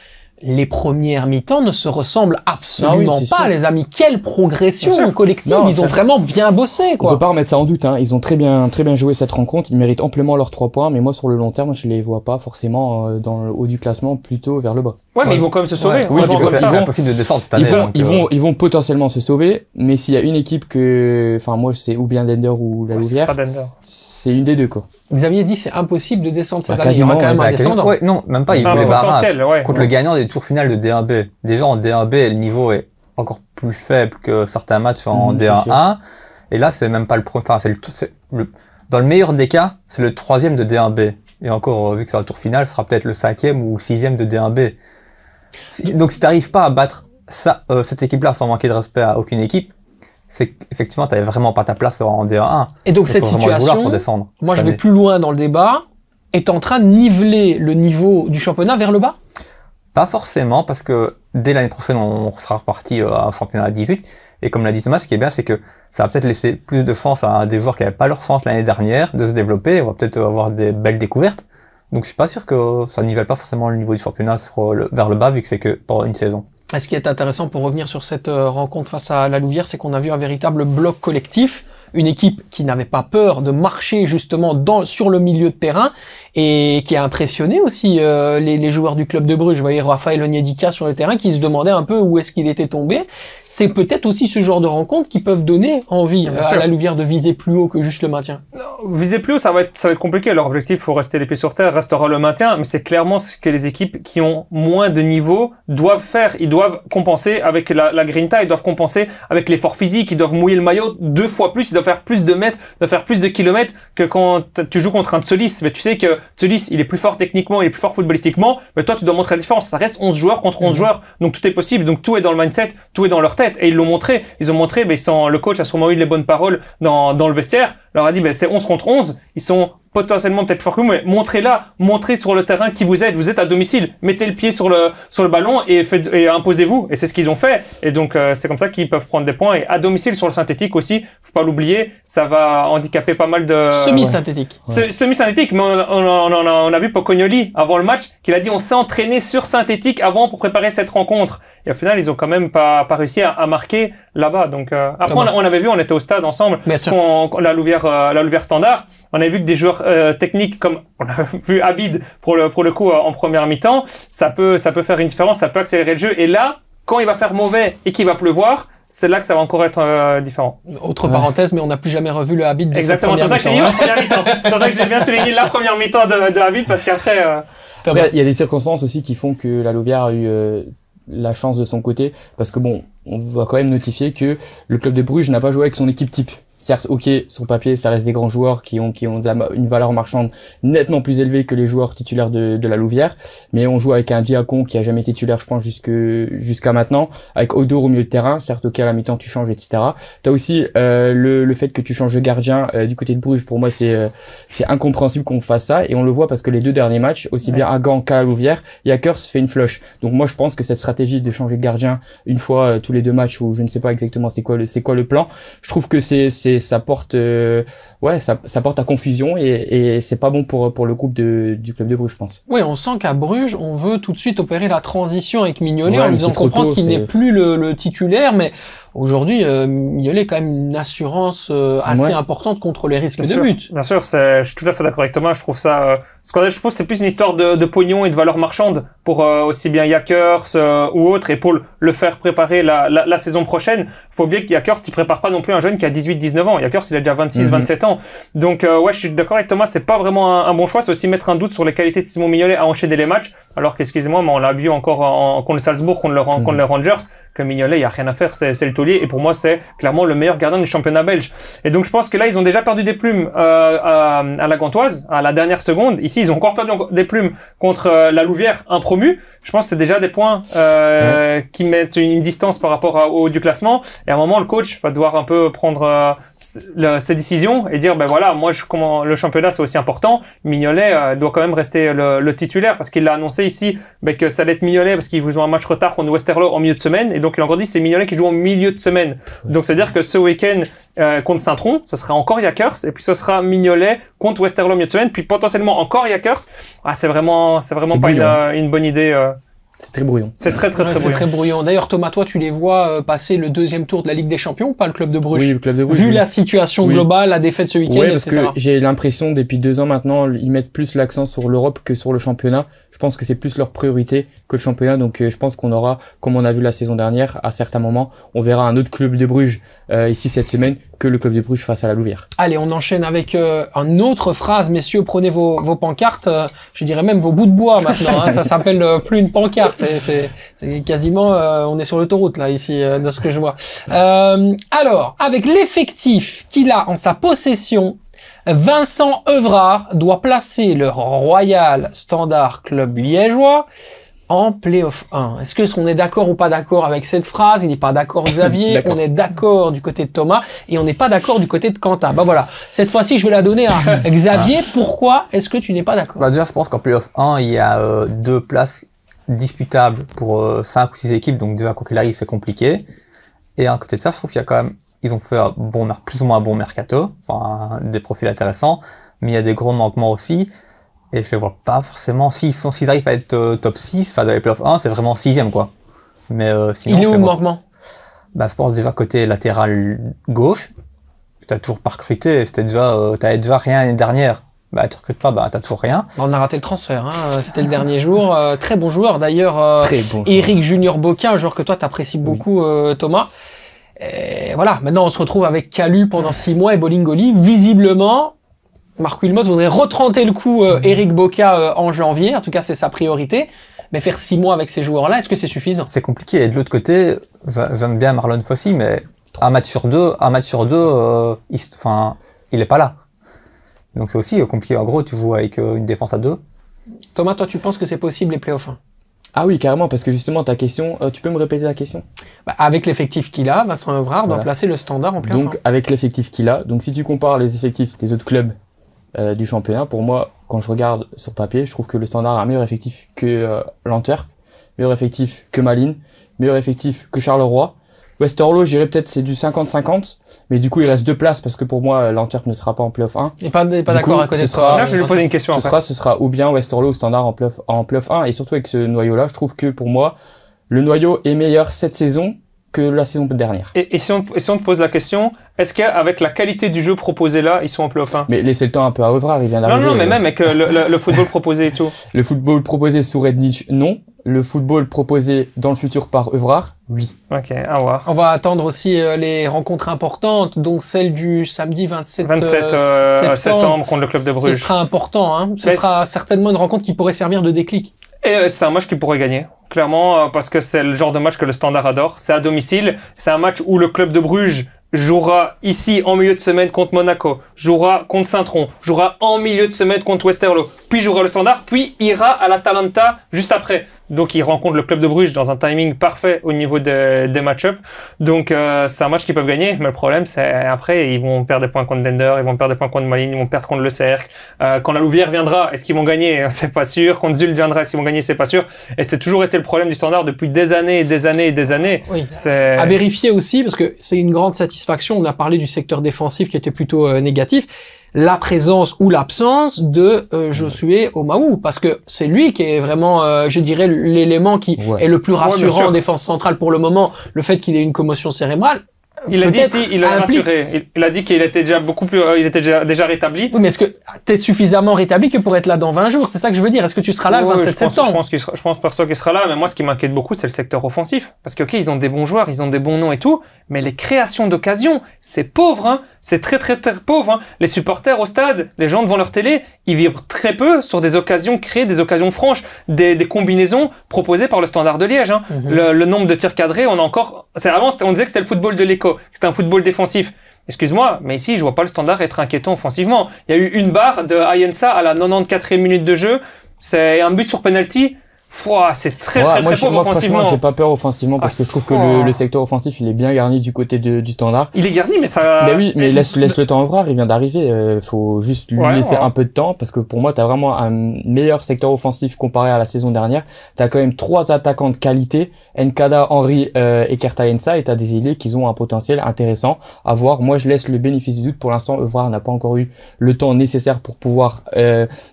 Les premières mi-temps ne se ressemblent absolument pas, les amis. Quelle progression collective. Ils ont vraiment bien bossé, quoi. On peut pas remettre ça en doute, hein. Ils ont très bien joué cette rencontre. Ils méritent amplement leurs 3 points, mais moi, sur le long terme, je les vois pas forcément dans le haut du classement, plutôt vers le bas. Ouais, mais ils vont quand même se sauver. Oui, c'est impossible de descendre cette année. Ils vont potentiellement se sauver, mais s'il y a une équipe moi, c'est ou bien Dender ou la Louvière, c'est une des deux, quoi. Xavier dit c'est impossible de descendre cette année. Il y aura quand même un descendant. Ouais, non, même pas. Ils jouent les barrages contre le gagnant des tours finales de D1B. Déjà en D1B, le niveau est encore plus faible que certains matchs en D1A. Et là, c'est même pas le premier. Enfin, dans le meilleur des cas, c'est le 3e de D1B. Et encore, vu que c'est un tour final, ce sera peut-être le 5e ou 6e de D1B. Donc, si t'arrives pas à battre cette équipe-là sans manquer de respect à aucune équipe, c'est qu'effectivement, t'avais vraiment pas ta place en D1A. Et donc, cette situation, moi, je vais plus loin dans le débat, est en train de niveler le niveau du championnat vers le bas? Pas forcément, parce que dès l'année prochaine, on sera reparti à un championnat à 18. Et comme l'a dit Thomas, ce qui est bien, c'est que ça va peut-être laisser plus de chance à des joueurs qui n'avaient pas leur chance l'année dernière de se développer. On va peut-être avoir des belles découvertes. Donc, je suis pas sûr que ça nivelle pas forcément le niveau du championnat vers le bas, vu que c'est que pendant une saison. Et ce qui est intéressant pour revenir sur cette rencontre face à la Louvière, c'est qu'on a vu un véritable bloc collectif, une équipe qui n'avait pas peur de marcher justement sur le milieu de terrain et qui a impressionné aussi les joueurs du Club de Bruges. Je voyais Raphaël Onyedika sur le terrain qui se demandait un peu où est-ce qu'il était tombé. C'est peut-être aussi ce genre de rencontres qui peuvent donner envie à la Louvière de viser plus haut que juste le maintien. Viser plus haut, ça va être compliqué. Leur objectif, faut rester les pieds sur terre, restera le maintien, mais c'est clairement ce que les équipes qui ont moins de niveau doivent faire. Ils doivent compenser avec la grinta, ils doivent compenser avec l'effort physique, ils doivent mouiller le maillot 2 fois plus, ils doivent faire plus de mètres, ils doivent faire plus de kilomètres que quand tu joues contre un Tsolis. Mais tu sais que Tsolis, il est plus fort techniquement, il est plus fort footballistiquement, mais toi, tu dois montrer la différence. Ça reste 11 joueurs contre 11 joueurs, donc tout est possible, donc tout est dans le mindset, tout est dans leur tête, et ils l'ont montré. Ils ont montré, le coach a sûrement eu les bonnes paroles dans le vestiaire, leur a dit, c'est 11 contre 11, ils sont potentiellement peut-être plus forts que vous, mais montrez sur le terrain qui vous êtes à domicile, mettez le pied sur le ballon et imposez-vous, et c'est ce qu'ils ont fait, et donc c'est comme ça qu'ils peuvent prendre des points, et à domicile sur le synthétique aussi, faut pas l'oublier, ça va handicaper pas mal de... Semi-synthétique. Semi-synthétique, mais on a vu Pocognoli avant le match, qu'il a dit on s'est entraîné sur synthétique avant pour préparer cette rencontre, et au final ils ont quand même pas réussi à marquer là-bas, donc après on avait vu, on était au stade ensemble, la Louvière Standard, on avait vu que des joueurs techniques comme on a vu Abid pour le coup en première mi-temps, ça peut faire une différence, ça peut accélérer le jeu, et là quand il va faire mauvais et qu'il va pleuvoir, c'est là que ça va encore être différent. Autre parenthèse, mais on n'a plus jamais revu le Abid de exactement, c'est ça que j'ai dit la première mi-temps. C'est pour ça que j'ai bien souligné la première mi-temps de Abid, parce qu'après il y a des circonstances aussi qui font que la Louvière a eu la chance de son côté, parce que on va quand même notifier que le Club de Bruges n'a pas joué avec son équipe type. Certes, ok, sur papier, ça reste des grands joueurs qui ont une valeur marchande nettement plus élevée que les joueurs titulaires de la Louvière, mais on joue avec un Diacon qui a jamais été titulaire, je pense, jusqu'à maintenant, avec Odor au milieu de terrain. Certes, ok, à la mi-temps, tu changes, etc. T'as aussi, le fait que tu changes de gardien, du côté de Bruges. Pour moi, c'est incompréhensible qu'on fasse ça, et on le voit parce que les 2 derniers matchs, aussi bien à Gand qu'à la Louvière, Yakers fait une flush. Donc moi, je pense que cette stratégie de changer de gardien une fois tous les 2 matchs, ou je ne sais pas exactement c'est quoi le plan, je trouve que ça porte ça porte à confusion, et c'est pas bon pour le groupe du Club de Bruges, je pense. Oui, on sent qu'à Bruges, on veut tout de suite opérer la transition avec Mignolet en lui faisant comprendre qu'il n'est plus le titulaire, mais aujourd'hui, Mignolet a quand même une assurance assez importante contre les risques de but. Bien sûr, je suis tout à fait d'accord avec Thomas, je trouve ça... je pense que c'est plus une histoire de pognon et de valeur marchande pour aussi bien Yakers ou autres, et pour le faire préparer la saison prochaine. Faut oublier que Yakers, il prépare pas non plus un jeune qui a 18-19 ans. Yakers, il a déjà 26-27 ans. Donc je suis d'accord avec Thomas, c'est pas vraiment un bon choix. C'est aussi mettre un doute sur les qualités de Simon Mignolet à enchaîner les matchs. Alors qu'excusez-moi, mais on l'a vu encore contre le Salzbourg, contre les Rangers, que Mignolet, il y a rien à faire, c'est le taulier. Et pour moi, c'est clairement le meilleur gardien du championnat belge. Et donc, je pense que là, ils ont déjà perdu des plumes à la Gantoise, à la dernière seconde. Ici, ils ont encore perdu des plumes contre la Louvière, un promu. Je pense que c'est déjà des points qui mettent une distance par rapport au haut du classement. Et à un moment, le coach va devoir un peu prendre ses décisions et dire ben voilà, moi comment le championnat c'est aussi important. Mignolet doit quand même rester le titulaire parce qu'il l'a annoncé ici que ça allait être Mignolet parce qu'il joue un match retard contre Westerlo en milieu de semaine et donc il a encore dit c'est Mignolet qui joue en milieu de semaine. Donc c'est à dire que ce week-end contre Saint-Tron ce sera encore Yakers et puis ce sera Mignolet contre Westerlo en milieu de semaine puis potentiellement encore Yakers. C'est vraiment pas une bonne idée. C'est très brouillon. C'est très brouillon. C'est très brouillon. D'ailleurs, Thomas, toi, tu les vois passer le deuxième tour de la Ligue des Champions, pas le Club de Bruges. Oui, le Club de Bruges. Vu la situation globale, la défaite ce week-end, parce que j'ai l'impression, depuis 2 ans maintenant, ils mettent plus l'accent sur l'Europe que sur le championnat. Je pense que c'est plus leur priorité que le championnat. Donc, je pense qu'on aura, comme on a vu la saison dernière, à certains moments, on verra un autre Club de Bruges ici cette semaine que le Club de Bruges face à la Louvière. Allez, on enchaîne avec une autre phrase. Messieurs, prenez vos pancartes. Je dirais même vos bouts de bois maintenant. Ça s'appelle plus une pancarte. C'est quasiment, on est sur l'autoroute là ici, de ce que je vois. Alors, avec l'effectif qu'il a en sa possession, Vincent Evrard doit placer le Royal Standard Club liégeois en Play-off 1. Est-ce que on est d'accord ou pas d'accord avec cette phrase? Il n'est pas d'accord Xavier, on est d'accord du côté de Thomas et on n'est pas d'accord du côté de Quentin. Bah voilà, cette fois-ci je vais la donner à Xavier. Pourquoi est-ce que tu n'es pas d'accord? Déjà, je pense qu'en Play-off 1, il y a 2 places disputables pour 5 ou 6 équipes, donc déjà quoi qu'il arrive c'est compliqué. Et à côté de ça, je trouve qu'il y a quand même, ils ont fait plus ou moins un bon mercato, enfin des profils intéressants, mais il y a des gros manquements aussi. Et je les vois pas forcément, s'ils arrivent à être top 6, enfin dans les playoffs 1, c'est vraiment 6ème quoi. Mais sinon, il est où le manquement? Je pense déjà côté latéral gauche, t'as toujours pas recruté, t'avais déjà rien l'année dernière. Tu recrutes pas, t'as toujours rien. On a raté le transfert, c'était le dernier jour. Très bon joueur d'ailleurs, Eric Junior Boca, un joueur que toi t'apprécies beaucoup, Thomas. Et voilà, maintenant on se retrouve avec Calu pendant 6 mois et Bolingoli. Visiblement, Marc Wilmot voudrait retenter le coup Eric Boca en janvier. En tout cas, c'est sa priorité. Mais faire 6 mois avec ces joueurs-là, est-ce que c'est suffisant? C'est compliqué. Et de l'autre côté, j'aime bien Marlon Fossey, mais un match sur deux, il est pas là. Donc c'est aussi compliqué. En gros, tu joues avec une défense à 2. Thomas, toi, tu penses que c'est possible les playoffs 1? Ah oui, carrément, parce que justement, ta question, tu peux me répéter la question? Avec l'effectif qu'il a, Vincent Evrard doit placer le Standard en playoff 1. Donc, avec l'effectif qu'il a, donc si tu compares les effectifs des autres clubs du championnat, pour moi, quand je regarde sur papier, je trouve que le Standard a un meilleur effectif que l'Antwerp, meilleur effectif que Malines, meilleur effectif que Charleroi. Westerlo, je dirais peut-être c'est du 50-50, mais du coup il reste 2 places parce que pour moi l'Antwerp ne sera pas en playoff 1. Et pas d'accord à côté de toi. Là, je vais lui poser une question. Ce sera ou bien Westerlo ou Standard en playoff 1, et surtout avec ce noyau-là, je trouve que pour moi le noyau est meilleur cette saison que la saison dernière. Et si on te pose la question, est-ce qu'avec la qualité du jeu proposé là, ils sont en playoff 1? Mais laissez le temps un peu à Evrard, il vient d'arriver. Non, mais même avec le football proposé et tout. Le football proposé sous Rednich, non. Le football proposé dans le futur par Evrard, oui. Ok, à voir. On va attendre aussi les rencontres importantes, dont celle du samedi 27 septembre contre le Club de Bruges. Ce sera important, hein. Ce sera certainement une rencontre qui pourrait servir de déclic. Et c'est un match qui pourrait gagner, clairement, parce que c'est le genre de match que le Standard adore. C'est à domicile, c'est un match où le Club de Bruges jouera ici en milieu de semaine contre Monaco, jouera contre Saint-Tron, jouera en milieu de semaine contre Westerlo, puis jouera le Standard, puis ira à l'Atalanta juste après. Donc il rencontre le Club de Bruges dans un timing parfait au niveau des match-up. Donc c'est un match qu'ils peuvent gagner, mais le problème c'est après ils vont perdre des points contre Dender, ils vont perdre des points contre Malines, ils vont perdre contre le Cercle. Quand la Louvière viendra, est-ce qu'ils vont gagner? C'est pas sûr. Quand Zult viendra, est-ce qu'ils vont gagner? C'est pas sûr. Et c'est toujours été le problème du Standard depuis des années et des années et des années. Oui. À vérifier aussi, parce que c'est une grande satisfaction. On a parlé du secteur défensif qui était plutôt négatif. La présence ou l'absence de Josué Omaou, parce que c'est lui qui est vraiment, je dirais, l'élément qui est le plus rassurant en défense centrale pour le moment. Le fait qu'il ait une commotion cérébrale, Il a dit si, il a rassuré. Il a dit qu'il était déjà beaucoup plus, il était déjà rétabli. Oui, mais est-ce que t'es suffisamment rétabli que pour être là dans 20 jours? C'est ça que je veux dire. Est-ce que tu seras là le 27 septembre? Je pense perso qu'il sera là, mais moi, ce qui m'inquiète beaucoup, c'est le secteur offensif. Parce que, ok, ils ont des bons joueurs, ils ont des bons noms et tout, mais les créations d'occasions, c'est pauvre, hein. C'est très pauvre, hein. Les supporters au stade, les gens devant leur télé, ils vibrent très peu sur des occasions créées, des occasions franches, des combinaisons proposées par le Standard de Liège, hein. Le nombre de tirs cadrés, avant, on disait que c'était le football de l'écho, que c'était un football défensif. Excuse-moi, mais ici, je vois pas le Standard être inquiétant offensivement. Il y a eu une barre de Ayensa à la 94e minute de jeu. C'est un but sur penalty. C'est très pauvre offensivement. Franchement, j'ai pas peur offensivement parce que je trouve que le secteur offensif, il est bien garni du côté du Standard. Il est garni, mais ça... Mais oui, mais laisse le temps voir, il vient d'arriver. Faut juste lui laisser un peu de temps parce que pour moi, t'as vraiment un meilleur secteur offensif comparé à la saison dernière. T'as quand même 3 attaquants de qualité, Nkada, Henry et Kerta Ensa, et t'as des ailiers qui ont un potentiel intéressant à voir. Moi, je laisse le bénéfice du doute. Pour l'instant, Evra n'a pas encore eu le temps nécessaire pour pouvoir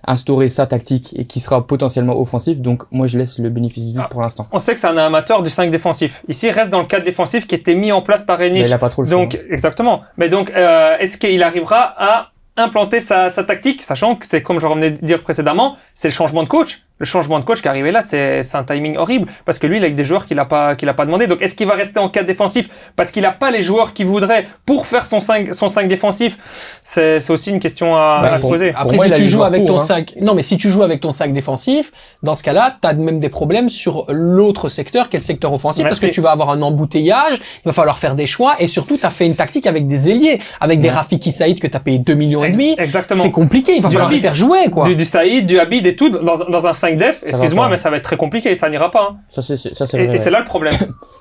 instaurer sa tactique et qui sera potentiellement offensif. Donc, moi, je laisse le bénéfice du doute pour l'instant. On sait que c'est un amateur du 5 défensif. Ici, il reste dans le 4 défensif qui était mis en place par Renich. Mais il a pas trop le choix. Donc, exactement. Mais donc, est-ce qu'il arrivera à implanter sa tactique, sachant que c'est, comme je revenais de dire précédemment, c'est le changement de coach. Le changement de coach qui est arrivé là, c'est un timing horrible parce que lui, il a avec des joueurs qu'il a pas demandé. Donc, est-ce qu'il va rester en 4 défensif parce qu'il a pas les joueurs qu'il voudrait pour faire son 5 défensif? C'est aussi une question à se poser. Après, si tu joues avec ton 5, non, mais si tu joues avec ton 5 défensif, dans ce cas-là, t'as même des problèmes sur l'autre secteur, qui est le secteur offensif, parce que tu vas avoir un embouteillage, il va falloir faire des choix, et surtout, t'as fait une tactique avec des ailiers, avec des Rafiki Saïd que t'as payé 2,5 millions. Exactement. C'est compliqué, il va falloir les faire jouer, quoi. Du Saïd, du Habib et tout, dans un 5 def, excuse-moi, mais ça va être très compliqué, ça n'ira pas. Hein. Ça, c'est vrai. Et c'est là le problème.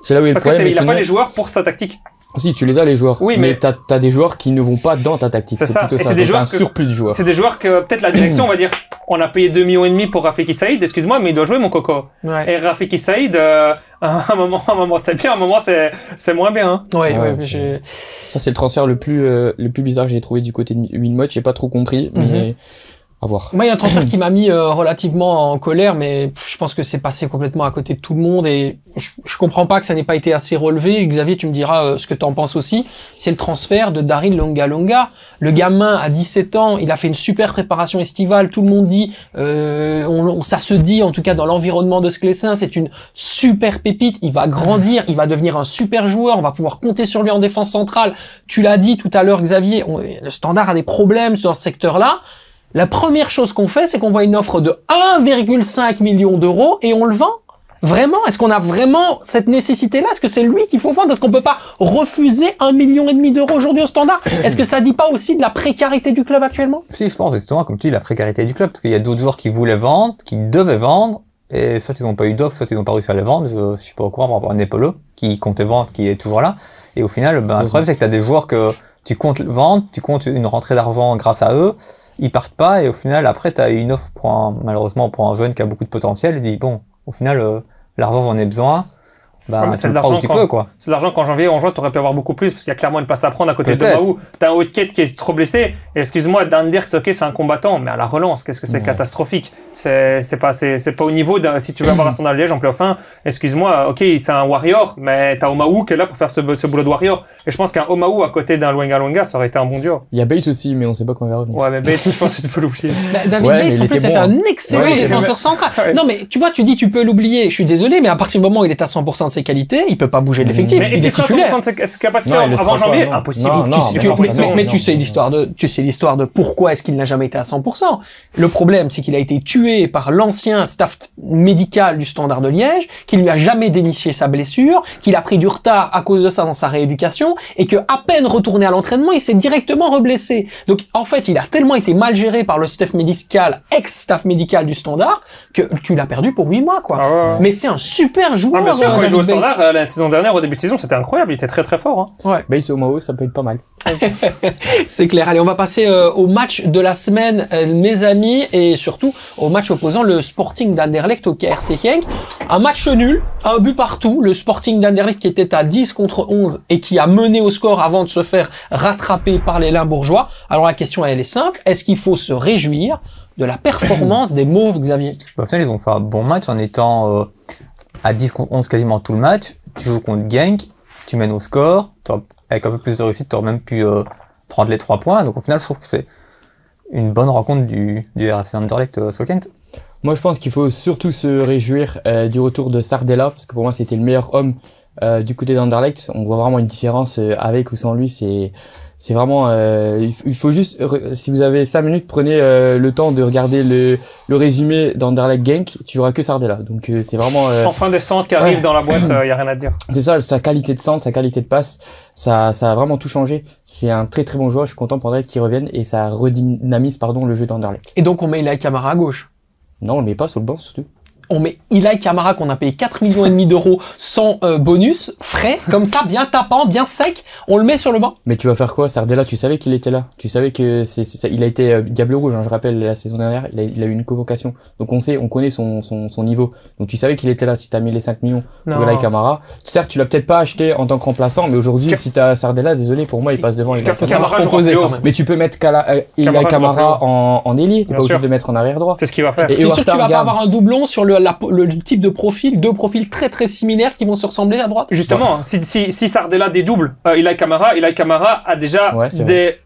C'est là où il y a le problème. Parce qu'il a pas les joueurs pour sa tactique. Si, tu les as, les joueurs. Oui, mais t'as des joueurs qui ne vont pas dans ta tactique. C'est plutôt ça. T'as un surplus de joueurs. C'est des joueurs que, peut-être la direction, on va dire, on a payé 2,5 millions pour Rafiki Saïd, excuse-moi, mais il doit jouer, mon coco. Ouais. Et Rafiki Saïd, à un moment, c'est bien, à un moment, c'est moins bien, hein. Ça, c'est le transfert le plus bizarre que j'ai trouvé du côté de Winmotch. J'ai pas trop compris, mais à voir. Moi, il y a un transfert qui m'a mis relativement en colère, mais je pense que c'est passé complètement à côté de tout le monde et je comprends pas que ça n'ait pas été assez relevé. Xavier, tu me diras ce que t'en penses aussi. C'est le transfert de Daryl Longa. Le gamin a 17 ans, il a fait une super préparation estivale. Tout le monde dit, ça se dit en tout cas dans l'environnement de Sclessin, c'est une super pépite. Il va grandir, il va devenir un super joueur. On va pouvoir compter sur lui en défense centrale. Tu l'as dit tout à l'heure, Xavier. Le Standard a des problèmes dans ce secteur-là. La première chose qu'on fait, c'est qu'on voit une offre de 1,5 million d'euros et on le vend. Vraiment? Est-ce qu'on a vraiment cette nécessité-là? Est-ce que c'est lui qu'il faut vendre? Est-ce qu'on peut pas refuser 1,5 million d'euros aujourd'hui au Standard? Est-ce que ça dit pas aussi de la précarité du club actuellement? Si, je pense, justement, comme tu dis, la précarité du club, parce qu'il y a d'autres joueurs qui voulaient vendre, qui devaient vendre, et soit ils n'ont pas eu d'offre, soit ils n'ont pas réussi à les vendre. Je suis pas au courant par rapport à Nepolo, qui comptait vendre, qui est toujours là. Et au final, le problème, c'est que tu as des joueurs que tu comptes vendre, tu comptes une rentrée d'argent grâce à eux, ils partent pas, et au final, après, tu as une offre malheureusement pour un jeune qui a beaucoup de potentiel, il dit, bon, au final, l'argent, j'en ai besoin. C'est de l'argent c'est de l'argent qu'en janvier, en juin, t'aurais pu avoir beaucoup plus, parce qu'il y a clairement une passe à prendre à côté de Maou. T'as un Whitkett qui est trop blessé, et excuse-moi, Dan Dirks, ok, c'est un combattant, mais à la relance, qu'est-ce que c'est catastrophique. C'est pas au niveau si tu veux avoir un Standard de Liège en playoff 1, excuse-moi, ok, c'est un warrior, mais t'as Omaou qui est là pour faire ce boulot de warrior. Et je pense qu'un Omaou à côté d'un Luenga, ça aurait été un bon duo. Il y a Bates aussi, mais on sait pas quand il va revenir. Ouais, mais Bates, je pense que tu peux l'oublier. David Bates, en plus, c'est un excellent défenseur central. Non, mais tu vois, tu dis, tu peux l'oublier. Je suis désolé, mais à partir du moment où il est à 100% de ses qualités, il peut pas bouger de l'effectif. Mais est-ce qu'il sera 100% de ses capacités avant janvier? Impossible. Mais tu sais l'histoire de pourquoi est-ce qu'il n'a jamais été à 100%. Le problème, c'est qu'il a été tué par l'ancien staff médical du Standard de Liège, qui lui a jamais déniché sa blessure, qu'il a pris du retard à cause de ça dans sa rééducation, et que à peine retourné à l'entraînement, il s'est directement reblessé. Donc, en fait, il a tellement été mal géré par le staff médical, ex-staff médical du Standard, que tu l'as perdu pour 8 mois, quoi. Mais c'est un super joueur. Bien sûr, quand il joue au Standard, la saison dernière, au début de saison, c'était incroyable, il était très très fort. Hein. Ouais. Bates Omaou, ça peut être pas mal. C'est clair. Allez, on va passer au match de la semaine, mes amis, et surtout au match opposant le Sporting d'Anderlecht au KRC Genk. Un match nul, un but partout. Le Sporting d'Anderlecht qui était à 10 contre 11 et qui a mené au score avant de se faire rattraper par les Limbourgeois. Alors la question, elle est simple. Est-ce qu'il faut se réjouir de la performance des Mauves, Xavier? Au final, ils ont fait un bon match en étant à 10 contre 11 quasiment tout le match. Tu joues contre Genk, tu mènes au score, avec un peu plus de réussite, tu aurais même pu prendre les 3 points. Donc au final, je trouve que c'est une bonne rencontre du RSC Anderlecht ce week-end. Moi, je pense qu'il faut surtout se réjouir du retour de Sardella, parce que pour moi, c'était le meilleur homme du côté d'Anderlecht. On voit vraiment une différence avec ou sans lui. C'est vraiment... il faut juste... Si vous avez 5 minutes, prenez le temps de regarder le résumé d'Anderlecht Genk. Tu verras que Sardella. Donc c'est vraiment... En fin des centres qui arrivent dans la boîte, y a rien à dire. C'est ça, sa qualité de centre, sa qualité de passe, ça a vraiment tout changé. C'est un très très bon joueur. Je suis content pour Anderlecht qu'il revienne et ça redynamise le jeu d'Anderlecht. Et donc on met Ilay Camara à gauche. Non, on le met pas sur le banc surtout. On met Ilay Camara qu'on a payé 4,5 millions d'euros sans bonus, frais, comme ça, bien tapant, bien sec. On le met sur le banc. Mais tu vas faire quoi? Sardella, tu savais qu'il était là. Tu savais que il a été Diable Rouge, hein, je rappelle, la saison dernière, il a eu une convocation. Donc on connaît son niveau. Donc tu savais qu'il était là si t'as mis les 5 millions pour Ilay Camara. Certes, tu l'as peut-être pas acheté en tant que remplaçant, mais aujourd'hui, si t'as Sardella, désolé, pour moi, il passe devant Camara proposé quand même. Mais tu peux mettre Ilay Camara en ailier. T'es pas obligé de mettre en arrière droit. C'est ce qu'il va faire. Et sûr que tu vas pas avoir un doublon sur le type de profil, 2 profils très très similaires qui vont se ressembler à droite. Justement, si Sardella dédouble Ilay Camara a déjà des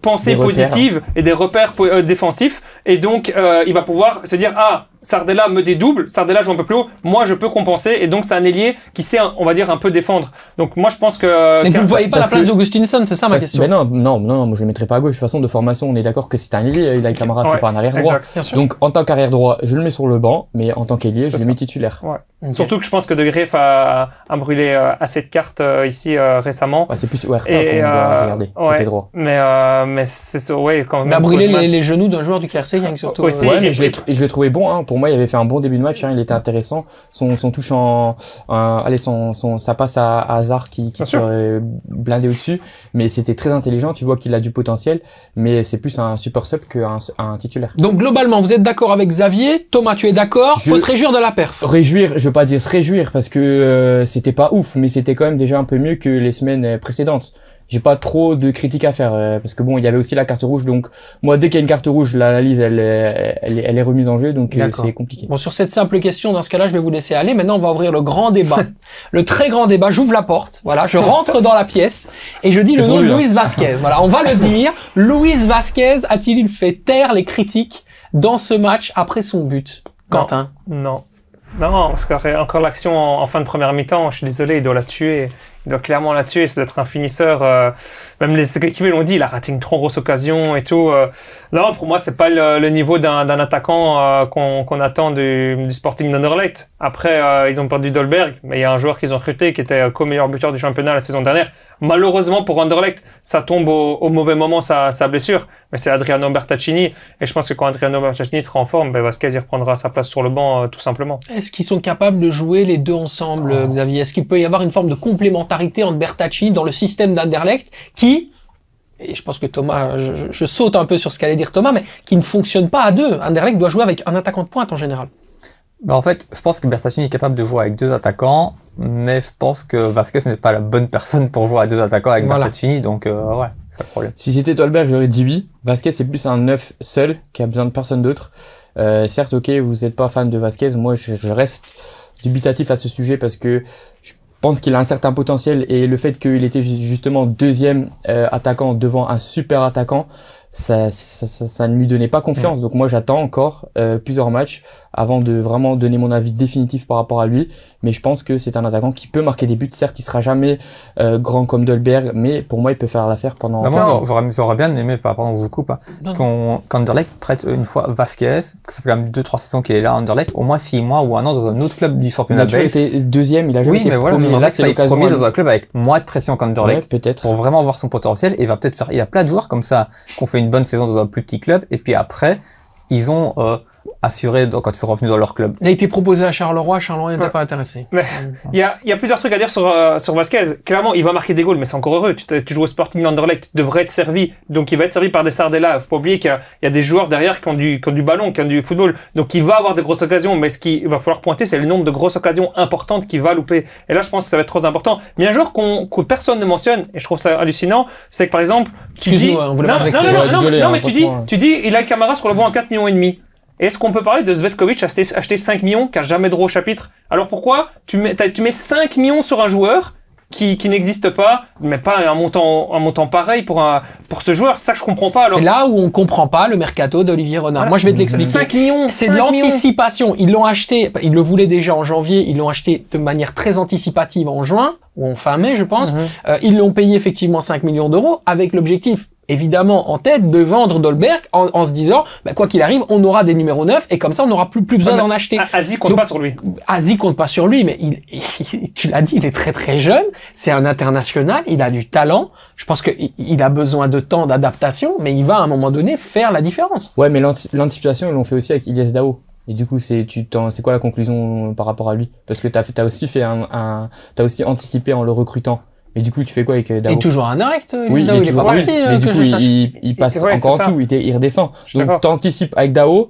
pensées positives et des repères défensifs, et donc il va pouvoir se dire Sardella me dédouble, Sardella joue un peu plus haut, moi je peux compenser, et donc c'est un ailier qui sait, on va dire, un peu défendre. Donc moi je pense que... Mais vous ne voyez pas la place d'Augustinson, c'est ça ma question. Ben non, moi je le mettrai pas à gauche. De toute façon, de formation, on est d'accord que c'est un ailier, Ilay Camara, c'est pas un arrière droit. Donc en tant qu'arrière droit, je le mets sur le banc, mais en tant qu'ailier, je le mets titulaire. Ouais. Okay. Surtout que je pense que De Greef a brûlé assez de cartes ici récemment. Ouais, c'est plus Huerta qu'on doit regarder, côté droit. Mais c'est ça, quand même. Il a brûlé les genoux d'un joueur du KRC, surtout. Aussi, mais je l'ai trouvé bon, hein. Pour moi, il avait fait un bon début de match, hein. Il était intéressant. Son touche ça passe à Hazard qui serait blindé au-dessus. Mais c'était très intelligent. Tu vois qu'il a du potentiel, mais c'est plus un super sub qu'un titulaire. Donc, globalement, vous êtes d'accord avec Xavier? Thomas, tu es d'accord? Faut se réjouir de la perf. Réjouir, je veux pas dire se réjouir parce que c'était pas ouf, mais c'était quand même déjà un peu mieux que les semaines précédentes. J'ai pas trop de critiques à faire parce que bon, il y avait aussi la carte rouge, donc moi dès qu'il y a une carte rouge, l'analyse elle est remise en jeu, donc c'est compliqué. Bon, sur cette simple question, dans ce cas-là, je vais vous laisser aller. Maintenant, on va ouvrir le grand débat, le très grand débat. J'ouvre la porte, voilà, je rentre dans la pièce et je dis le nom de Luis Vasquez. Voilà, on va le dire. Luis Vasquez a-t-il fait taire les critiques dans ce match après son but? Quentin? Non, parce qu'encore l'action en fin de première mi-temps, je suis désolé, il doit la tuer. Il doit clairement la tuer, c'est d'être un finisseur. Même les équipiers l'ont dit, il a raté une trop grosse occasion et tout. Non, pour moi, c'est pas le niveau d'un attaquant qu'on attend du Sporting d'Anderlecht. Après, ils ont perdu Dolberg, mais il y a un joueur qu'ils ont recruté qui était co-meilleur buteur du championnat la saison dernière. Malheureusement pour Anderlecht, ça tombe au mauvais moment sa blessure, mais c'est Adriano Bertaccini, et je pense que quand Adriano Bertaccini sera en forme, Vasquez il reprendra sa place sur le banc tout simplement. Est-ce qu'ils sont capables de jouer les deux ensemble, Xavier? Est-ce qu'il peut y avoir une forme de complémentarité entre Bertaccini dans le système d'Anderlecht qui, et je pense que Thomas, je saute un peu sur ce qu'allait dire Thomas, mais qui ne fonctionne pas à deux. Anderlecht doit jouer avec un attaquant de pointe en général. En fait, je pense que Bertaccini est capable de jouer avec 2 attaquants, mais je pense que Vasquez n'est pas la bonne personne pour jouer à 2 attaquants avec Bertaccini, donc ouais, c'est le problème. Si c'était Dolberg, j'aurais dit oui. Vasquez, c'est plus un 9 seul, qui a besoin de personne d'autre. Certes, ok, vous n'êtes pas fan de Vasquez, moi je reste dubitatif à ce sujet parce que je pense qu'il a un certain potentiel et le fait qu'il était justement 2e attaquant devant un super attaquant, ça ne lui donnait pas confiance. Donc moi j'attends encore plusieurs matchs avant de vraiment donner mon avis définitif par rapport à lui, mais je pense que c'est un attaquant qui peut marquer des buts. Certes, il sera jamais grand comme Dolberg, mais pour moi il peut faire l'affaire pendant... moi j'aurais bien aimé, pardon, je vous coupe, qu'Anderlecht prête une fois Vasquez, que ça fait quand même 2-3 saisons qu'il est là à Anderlecht, au moins 6 mois ou un an dans un autre club du championnat belge. Il a été 2e, il a jamais été voilà, premier. Là c'est l'occasion dans un club avec moins de pression qu'Anderlecht, peut-être, pour vraiment voir son potentiel, et il va peut-être faire... Il y a plein de joueurs comme ça qui ont fait une bonne saison dans un plus petit club, et puis après ils ont assuré quand ils sont revenus dans leur club. Il a été proposé à Charleroi n'était pas intéressé. Mais il y a plusieurs trucs à dire sur Vasquez. Clairement, il va marquer des goals, mais c'est encore heureux. Tu joues au Sporting d'Anderlecht, tu devrais être servi. Donc il va être servi par des Sardella. Faut pas oublier qu'il y a des joueurs derrière qui ont du ballon, qui ont du football. Donc il va avoir des grosses occasions, mais ce qu'il va falloir pointer, c'est le nombre de grosses occasions importantes qu'il va louper. Et là, je pense que ça va être trop important. Mais un joueur que personne ne mentionne, et je trouve ça hallucinant, c'est que par exemple, tu dis... Non, mais tu dis, il a Camara sur le banc à 4,5 millions. Est-ce qu'on peut parler de Zvetkovic acheter 5 millions qui a jamais droit au chapitre? Alors pourquoi tu mets 5 millions sur un joueur qui n'existe pas, mais pas un montant pareil pour ce joueur. C'est ça que je comprends pas. Alors. C'est là où on comprend pas le mercato d'Olivier Renard. Voilà. Moi, je vais te l'expliquer. 5 millions. C'est de l'anticipation. Ils l'ont acheté, ils le voulaient déjà en janvier, ils l'ont acheté de manière très anticipative en juin, ou en fin mai, je pense. Ils l'ont payé effectivement 5 millions d'euros avec l'objectif, évidemment, en tête de vendre Dolberg en se disant, quoi qu'il arrive, on aura des numéros 9 et comme ça, on n'aura plus besoin d'en acheter. Asie compte pas sur lui. Asie compte pas sur lui, mais tu l'as dit, il est très très jeune. C'est un international, il a du talent. Je pense qu'il a besoin de temps d'adaptation, mais il va à un moment donné faire la différence. Ouais, mais l'anticipation, ils l'ont fait aussi avec Ilyes Dao. Et du coup, c'est quoi la conclusion par rapport à lui? Parce que t'as aussi fait t'as aussi anticipé en le recrutant. Mais du coup, tu fais quoi avec Dao? Et toujours un direct, oui, Dao, il est pas parti. Mais du coup, il passe encore en dessous, il redescend. Donc, t'anticipes avec Dao,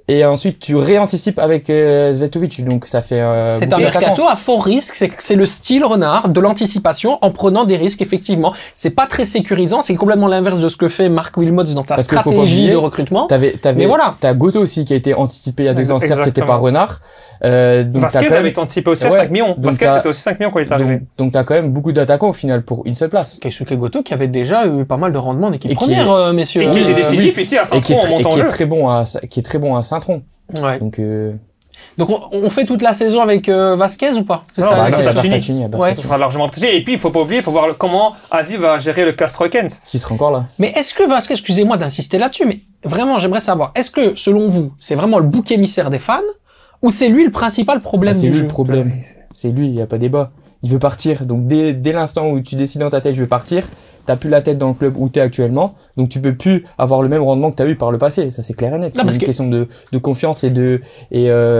et ensuite, tu réanticipes avec Zvetovic. Donc, ça fait c'est un mercato à fort risque. C'est le style Renard de l'anticipation en prenant des risques, effectivement. C'est pas très sécurisant. C'est complètement l'inverse de ce que fait Marc Wilmots dans sa stratégie de recrutement. Mais voilà. T'as Goto aussi qui a été anticipé il y a 2 ans. Certes, c'était pas Renard. Vasquez avait été anticipé aussi à 5 millions. Vasquez, c'était aussi 5 millions quand il est arrivé. Donc, t'as quand même beaucoup d'attaquants au final pour une seule place. Keisuke Goto qui avait déjà eu pas mal de rendement en équipe première, messieurs. Et qui était décisif ici à Saint-Tron en montant en jeu. Qui est très bon à Saint-Tron. Ouais. Donc on fait toute la saison avec Vasquez ou pas? C'est ça, Bertaccini. Ouais. Ça sera largement partagé. Et puis il faut pas oublier, il faut voir comment Asie va gérer le Castroikens. Qui sera encore là. Mais est-ce que Vasquez, excusez-moi d'insister là-dessus, mais vraiment j'aimerais savoir, est-ce que selon vous, c'est vraiment le bouc émissaire des fans ou c'est lui le principal problème du jeu? C'est lui le problème. C'est lui, il y a pas débat. Il veut partir. Donc dès l'instant où tu décides dans ta tête je veux partir, t'as plus la tête dans le club où t'es actuellement, donc tu peux plus avoir le même rendement que t'as eu par le passé. Ça c'est clair et net. C'est une question de confiance et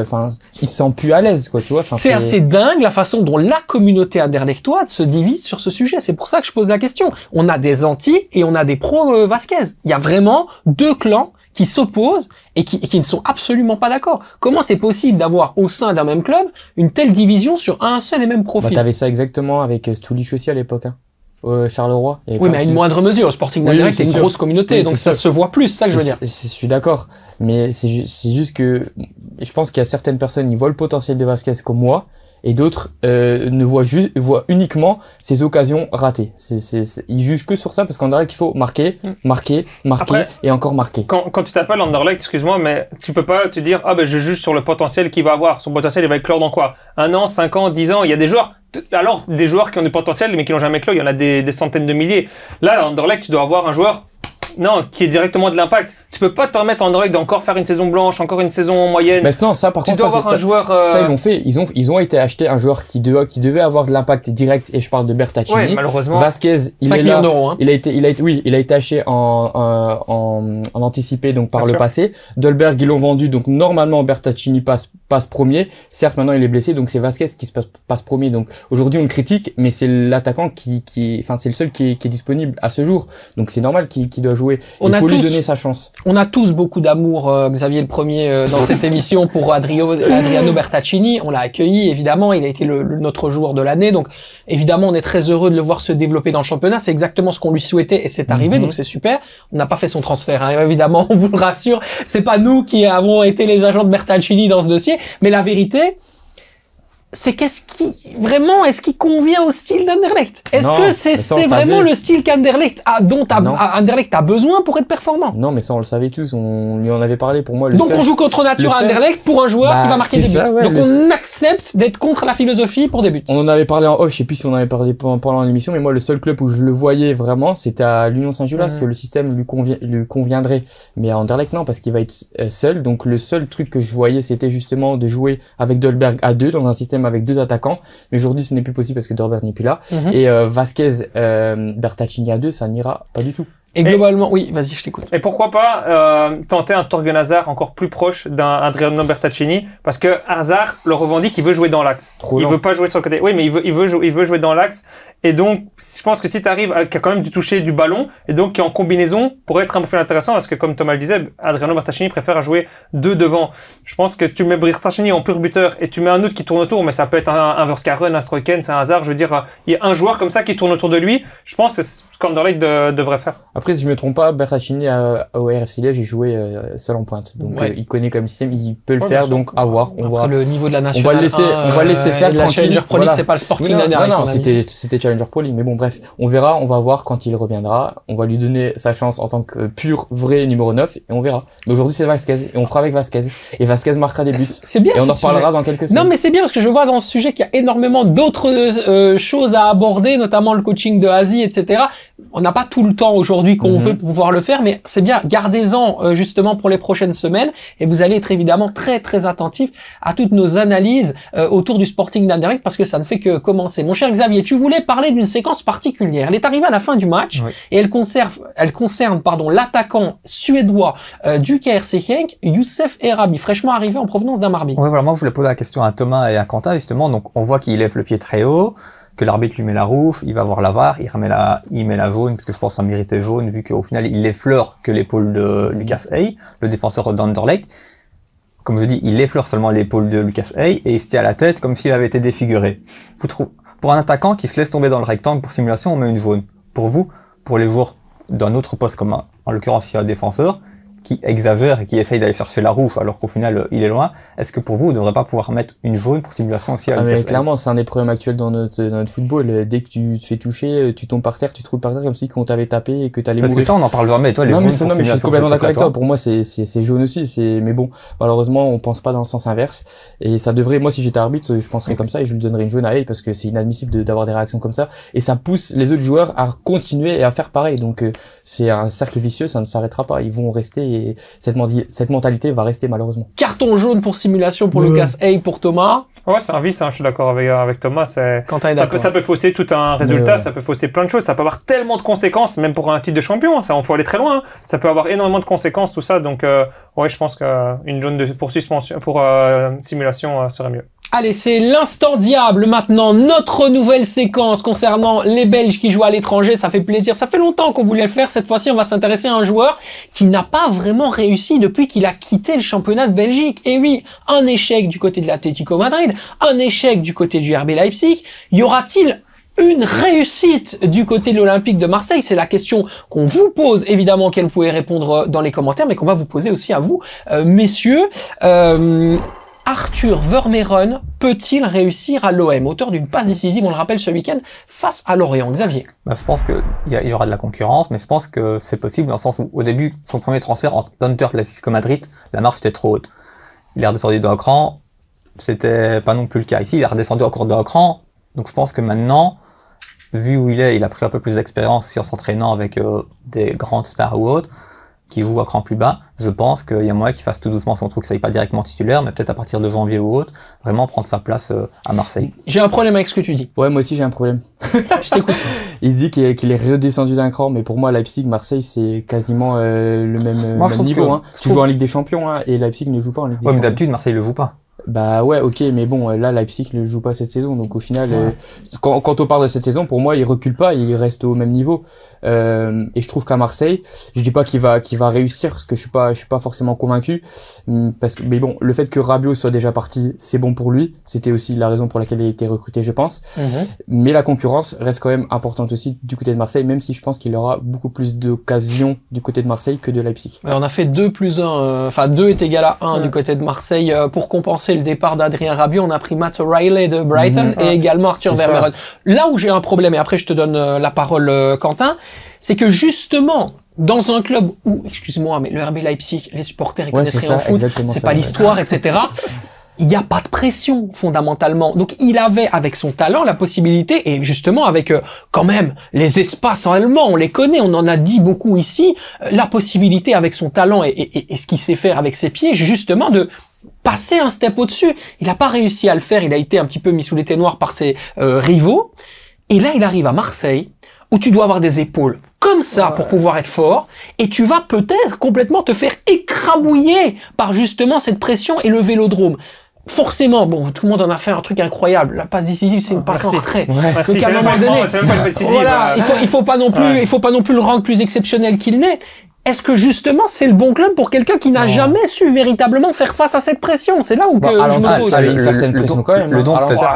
enfin il se sent plus à l'aise quoi, tu vois. C'est assez dingue la façon dont la communauté anderlechtoise se divise sur ce sujet. C'est pour ça que je pose la question. On a des anti et on a des pro Vasquez. Il y a vraiment 2 clans qui s'opposent et qui ne sont absolument pas d'accord. Comment c'est possible d'avoir au sein d'un même club une telle division sur un seul et même profil? T'avais ça exactement avec Stulic aussi à l'époque, hein. Charleroi. Oui, mais à une moindre mesure. Le Sporting d'Anderlecht, c'est une grosse communauté, donc ça se voit plus, ça que je veux dire. Je suis d'accord, mais c'est juste que je pense qu'il y a certaines personnes, ils voient le potentiel de Vasquez comme moi, et d'autres voient uniquement ses occasions ratées. Ils jugent que sur ça parce qu'Anderlecht il faut marquer Après, et encore marquer. Quand tu t'appelles Anderlecht, excuse-moi, mais tu peux pas te dire je juge sur le potentiel qu'il va avoir. Son potentiel il va éclore dans quoi? 1 an, 5 ans, 10 ans. Il y a des joueurs. Alors des joueurs qui ont du potentiel mais qui n'ont jamais éclos, il y en a des centaines de milliers. Là, Anderlecht, tu dois avoir un joueur. Non, qui est directement de l'impact. Tu peux pas te permettre en Anderlecht d'encore faire une saison blanche, encore une saison moyenne. Mais non, ça par contre, tu dois avoir un joueur. Ça ils l'ont fait. Ils ont été acheter un joueur qui devait avoir de l'impact direct. Et je parle de Bertaccini. Ouais, malheureusement. Vasquez, il 5 est millions là. d'euros, hein. Il a été acheté en anticipé donc par le passé. Dolberg ils l'ont vendu donc normalement Bertaccini passe premier. Certes maintenant il est blessé donc c'est Vasquez qui se passe premier. Donc aujourd'hui on le critique mais c'est l'attaquant enfin c'est le seul qui est disponible à ce jour. Donc c'est normal qu'il doit jouer. Il faut lui donner sa chance. On a tous beaucoup d'amour, Xavier le premier, dans cette émission pour Adriano Bertaccini. On l'a accueilli, évidemment. Il a été notre joueur de l'année. Donc, évidemment, on est très heureux de le voir se développer dans le championnat. C'est exactement ce qu'on lui souhaitait et c'est arrivé. Donc, c'est super. On n'a pas fait son transfert, hein, évidemment. On vous le rassure. C'est pas nous qui avons été les agents de Bertaccini dans ce dossier. Mais la vérité, c'est est-ce qu'il convient au style d'Anderlecht? Est-ce que c'est vraiment le style qu'Anderlecht dont Anderlecht a besoin pour être performant? Non, mais ça on le savait tous, on lui en avait parlé pour moi. Donc on joue contre nature à Anderlecht pour un joueur qui va marquer des buts. Ouais, donc on accepte d'être contre la philosophie pour des buts. On en avait parlé en off, je sais plus si on en avait parlé pendant l'émission, mais moi le seul club où je le voyais vraiment, c'était à l'Union Saint-Gilloise, parce que le système lui conviendrait. Mais à Anderlecht non, parce qu'il va être seul. Donc le seul truc que je voyais, c'était justement de jouer avec Dolberg à 2 dans un système avec 2 attaquants, mais aujourd'hui ce n'est plus possible parce que Dolberg n'est plus là. Et Vasquez, Bertaccini à 2, ça n'ira pas du tout. Et globalement, oui, vas-y, je t'écoute. Et pourquoi pas tenter un Torgen Hazard encore plus proche d'un Adriano Bertaccini, parce que Hazard le revendique, il veut jouer dans l'axe. Il veut pas jouer sur le côté. Oui, mais il veut jouer dans l'axe. Et donc, je pense que si tu arrives qui a quand même du toucher du ballon, et donc qui est en combinaison, pourrait être un peu intéressant, parce que comme Thomas le disait, Adriano Bertaccini préfère jouer 2 devant. Je pense que tu mets Bertaccini en pur buteur, et tu mets un autre qui tourne autour, mais ça peut être un Verskaren, un Stroikens, un Hazard, je veux dire, il y a un joueur comme ça qui tourne autour de lui, je pense que c'est ce qu'Anderlecht devrait faire. Après, si je me trompe pas, Bertacchini au RFC Liège, il jouait seul en pointe. Donc il connaît comme système, il peut le faire. Donc à voir. On Après, va le niveau de la nationale. on va le laisser faire la tranquille. Challenger Pro League, c'est pas le Sporting d'Anderlecht. Non, c'était Challenger Pro League. Mais bon, bref, on verra. On va voir quand il reviendra. On va lui donner sa chance en tant que pur vrai numéro 9 et on verra. Mais aujourd'hui, c'est Vasquez et on fera avec Vasquez. Et Vasquez marquera des buts. C'est bien. Et on en reparlera dans quelques semaines. Non, mais c'est bien parce que je vois dans ce sujet qu'il y a énormément d'autres choses à aborder, notamment le coaching de Asie, etc. On n'a pas tout le temps aujourd'hui qu'on veut pour pouvoir le faire, mais c'est bien. Gardez-en justement pour les prochaines semaines et vous allez être évidemment très très attentifs à toutes nos analyses autour du Sporting d'Anderlecht parce que ça ne fait que commencer. Mon cher Xavier, tu voulais parler d'une séquence particulière. Elle est arrivée à la fin du match et elle concerne l'attaquant suédois du KRC Genk, Youssef Erabi, fraîchement arrivé en provenance d'Hammarby. Oui, voilà, moi je voulais poser la question à Thomas et à Quentin justement. Donc on voit qu'il lève le pied très haut, que l'arbitre lui met la rouge, il va voir la VAR, il met la jaune parce que je pense que ça méritait jaune vu qu'au final il effleure que l'épaule de Lucas Hay, le défenseur d'Anderlecht. Comme je dis, il effleure seulement l'épaule de Lucas Hay et il se tient à la tête comme s'il avait été défiguré. Pour un attaquant qui se laisse tomber dans le rectangle pour simulation, on met une jaune. Pour vous, pour les joueurs d'un autre poste comme en l'occurrence il y a un défenseur qui exagère et qui essaye d'aller chercher la rouge alors qu'au final il est loin, est-ce que pour vous, on ne devrait pas pouvoir mettre une jaune pour simulation aussi à mais Lucas clairement, c'est un des problèmes actuels dans notre football. Dès que tu te fais toucher, tu tombes par terre, tu te roules par terre comme si on t'avait tapé et que t'allais mourir. Parce que ça, on n'en parle jamais. Toi, les jaunes pour non, mais je suis complètement d'accord avec toi. toi. Pour moi, c'est jaune aussi. Mais bon, malheureusement, on pense pas dans le sens inverse. Et ça devrait, moi, si j'étais arbitre, je penserais comme ça et je lui donnerais une jaune à elle parce que c'est inadmissible d'avoir des réactions comme ça. Et ça pousse les autres joueurs à continuer et à faire pareil. Donc, c'est un cercle vicieux, ça ne s'arrêtera pas. Ils vont rester et cette mentalité va rester malheureusement. Carton jaune pour simulation pour Lucas Hay pour Thomas. Ouais, c'est un vice, hein, je suis d'accord avec Thomas. Ça peut fausser tout un résultat, ça peut fausser plein de choses, ça peut avoir tellement de conséquences, même pour un titre de champion, ça, il faut aller très loin. Hein. Ça peut avoir énormément de conséquences, tout ça. Donc, ouais, je pense qu'une jaune pour suspension, pour simulation serait mieux. Allez, c'est l'instant diable maintenant, notre nouvelle séquence concernant les Belges qui jouent à l'étranger. Ça fait plaisir, ça fait longtemps qu'on voulait le faire. Cette fois-ci, on va s'intéresser à un joueur qui n'a pas vraiment réussi depuis qu'il a quitté le championnat de Belgique. Et oui, un échec du côté de l'Atlético Madrid, un échec du côté du RB Leipzig. Y aura-t-il une réussite du côté de l'Olympique de Marseille? C'est la question qu'on vous pose, évidemment, auquel vous pouvez répondre dans les commentaires, mais qu'on va vous poser aussi à vous, messieurs. Arthur Vermeeren peut-il réussir à l'OM, auteur d'une passe décisive, on le rappelle, ce week-end, face à Lorient? Xavier. Je pense qu'il y aura de la concurrence, mais je pense que c'est possible dans le sens où, au début, son premier transfert entre l'Inter et l'Atlético Madrid, la marche était trop haute. Il est redescendu d'un cran, c'était pas non plus le cas ici, il est redescendu encore d'un cran, donc je pense que maintenant, vu où il est, il a pris un peu plus d'expérience aussi en s'entraînant avec des grandes stars ou autres, qui joue à cran plus bas, je pense qu'il y a moyen qu'il fasse tout doucement son truc, ça n'est pas directement titulaire, mais peut-être à partir de janvier ou autre, vraiment prendre sa place à Marseille. J'ai un problème avec ce que tu dis. Ouais, moi aussi j'ai un problème. Je t'écoute. Il dit qu'il est redescendu d'un cran, mais pour moi Leipzig, Marseille, c'est quasiment le même niveau. Hein. Tu joues en Ligue des Champions hein, et Leipzig ne joue pas en Ligue des Champions. Mais d'habitude Marseille le joue pas. Bah ouais, ok, mais bon, là Leipzig ne joue pas cette saison, donc au final, quand on parle de cette saison, pour moi, il recule pas, il reste au même niveau. Et je trouve qu'à Marseille, je dis pas qu'il va réussir, parce que je suis pas forcément convaincu, parce que mais bon, le fait que Rabiot soit déjà parti, c'est bon pour lui. C'était aussi la raison pour laquelle il a été recruté, je pense. Mais la concurrence reste quand même importante aussi du côté de Marseille, même si je pense qu'il aura beaucoup plus d'occasions du côté de Marseille que de Leipzig. On a fait 2+1, enfin 2 est égal à 1 du côté de Marseille pour compenser le départ d'Adrien Rabiot. On a pris Matt Riley de Brighton et également Arthur Vermeeren. Là où j'ai un problème, et après je te donne la parole Quentin, c'est que justement, dans un club où, excuse-moi, mais le RB Leipzig, les supporters, ils connaissent rien au foot, c'est pas l'histoire, etc. Il n'y a pas de pression, fondamentalement. Donc, il avait, avec son talent, la possibilité, et justement, avec, quand même, les espaces allemands, on les connaît, on en a dit beaucoup ici, la possibilité, avec son talent et ce qu'il sait faire avec ses pieds, justement, de passer un step au-dessus. Il n'a pas réussi à le faire, il a été un petit peu mis sous les ténoirs par ses rivaux. Et là, il arrive à Marseille, où tu dois avoir des épaules comme ça pour pouvoir être fort, et tu vas peut-être complètement te faire écrabouiller par justement cette pression et le vélodrome. Forcément, bon, tout le monde en a fait un truc incroyable. La passe décisive, c'est une passe en retrait. Donc à un moment donné, voilà, il faut pas non plus le rendre plus exceptionnel qu'il n'est. est-ce que justement c'est le bon club pour quelqu'un qui n'a jamais su véritablement faire face à cette pression? C'est là où que je me pose. Il y avait une certaine pression quand même.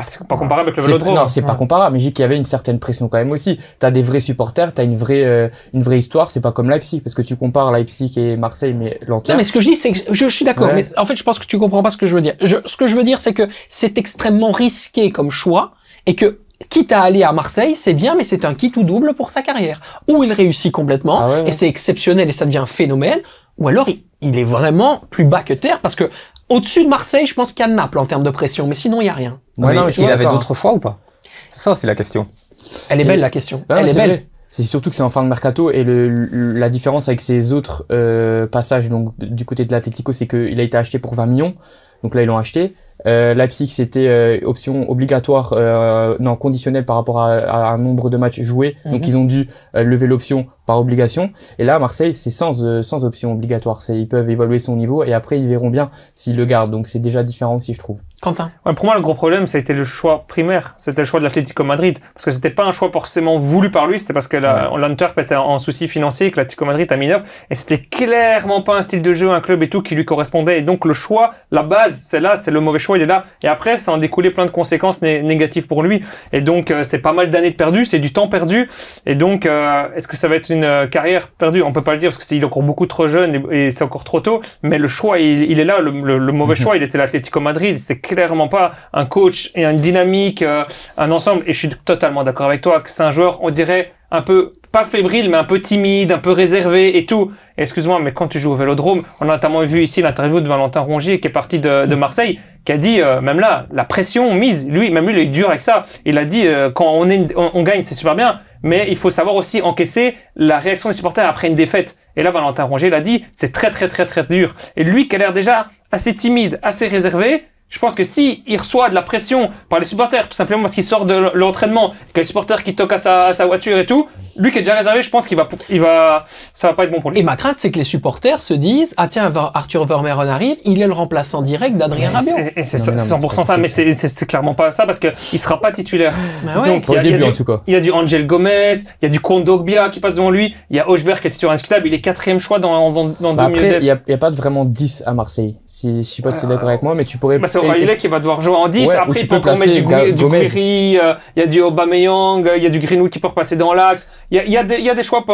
C'est pas comparable avec le Vélodrome. Non, c'est pas comparable, mais je dis qu'il y avait une certaine pression quand même aussi. T'as des vrais supporters, t'as une vraie histoire, c'est pas comme Leipzig, parce que tu compares Leipzig et Marseille, mais l'entière. Non, mais ce que je dis, c'est que je suis d'accord, mais en fait, je pense que tu comprends pas ce que je veux dire. Ce que je veux dire, c'est que c'est extrêmement risqué comme choix, et que quitte à aller à Marseille, c'est bien, mais c'est un kit ou double pour sa carrière. Ou il réussit complètement, et c'est exceptionnel et ça devient un phénomène, ou alors il est vraiment plus bas que terre, parce que au-dessus de Marseille, je pense qu'il y a Naples en termes de pression, mais sinon il y a rien. Non, mais il avait d'autres choix ou pas? C'est ça aussi la question. Elle est belle la question. Elle est belle. C'est surtout que c'est en fin de mercato, et la différence avec ses autres passages, donc du côté de l'Atlético, c'est qu'il a été acheté pour 20 millions. Donc là, ils l'ont acheté. Leipzig, c'était option obligatoire, conditionnelle par rapport à un nombre de matchs joués. Donc ils ont dû lever l'option par obligation. Et là, à Marseille, c'est sans option obligatoire. Ils peuvent évaluer son niveau et après, ils verront bien s'ils le gardent. Donc c'est déjà différent aussi, je trouve. Quentin? Ouais, pour moi, le gros problème, ça a été le choix primaire. C'était le choix de l'Atlético Madrid. Parce que c'était pas un choix forcément voulu par lui. C'était parce que l'Antwerp était en souci financier, que l'Atlético Madrid a mis neuf. Et c'était clairement pas un style de jeu, un club et tout qui lui correspondait. Et donc, le choix, la base, c'est là, c'est le mauvais choix, il est là. Et après, ça en découlait plein de conséquences négatives pour lui. Et donc, c'est pas mal d'années de perdu, c'est du temps perdu. Et donc, est-ce que ça va être une carrière perdue? On peut pas le dire parce que il est encore beaucoup trop jeune et c'est encore trop tôt. Mais le choix, il est là. Le mauvais choix, il était l'Atlético Madrid. C'était clairement pas un coach et une dynamique, un ensemble. Et je suis totalement d'accord avec toi que c'est un joueur, on dirait, un peu, pas fébrile, mais un peu timide, un peu réservé et tout. Et excuse-moi, mais quand tu joues au Vélodrome, on a notamment vu ici l'interview de Valentin Rongier qui est parti de Marseille, qui a dit, même là, la pression mise, lui, il est dur avec ça. Il a dit, quand on gagne, c'est super bien, mais il faut savoir aussi encaisser la réaction des supporters après une défaite. Et là, Valentin Rongier l'a dit, c'est très, très, très, très dur. Et lui, qui a l'air déjà assez timide, assez réservé, je pense que si il reçoit de la pression par les supporters, tout simplement parce qu'il sort de l'entraînement, que les supporters qui toquent à sa voiture et tout, lui qui est déjà réservé, je pense ça va pas être bon pour lui. Et ma crainte, c'est que les supporters se disent, ah tiens, Arthur Vermeeren arrive, il est le remplaçant direct d'Adrien Rabiot. Et c'est 100% ça, mais c'est clairement pas ça parce que il sera pas titulaire. Bah ouais. Donc, il y a du Angel Gomez, il y a du Kondogbia qui passe devant lui, il y a Hochberg qui est titulaire indiscutable, il est 4e choix dans 2 après, il y a pas vraiment 10 à Marseille. Je sais pas si tu es d'accord avec moi, mais tu pourrais... c'est O'Reilly qui va devoir jouer en 10, après il peut encore mettre du Guiri, il y a du Aubameyang, il y a du Greenwood qui peut repasser dans l'axe, il y a des choix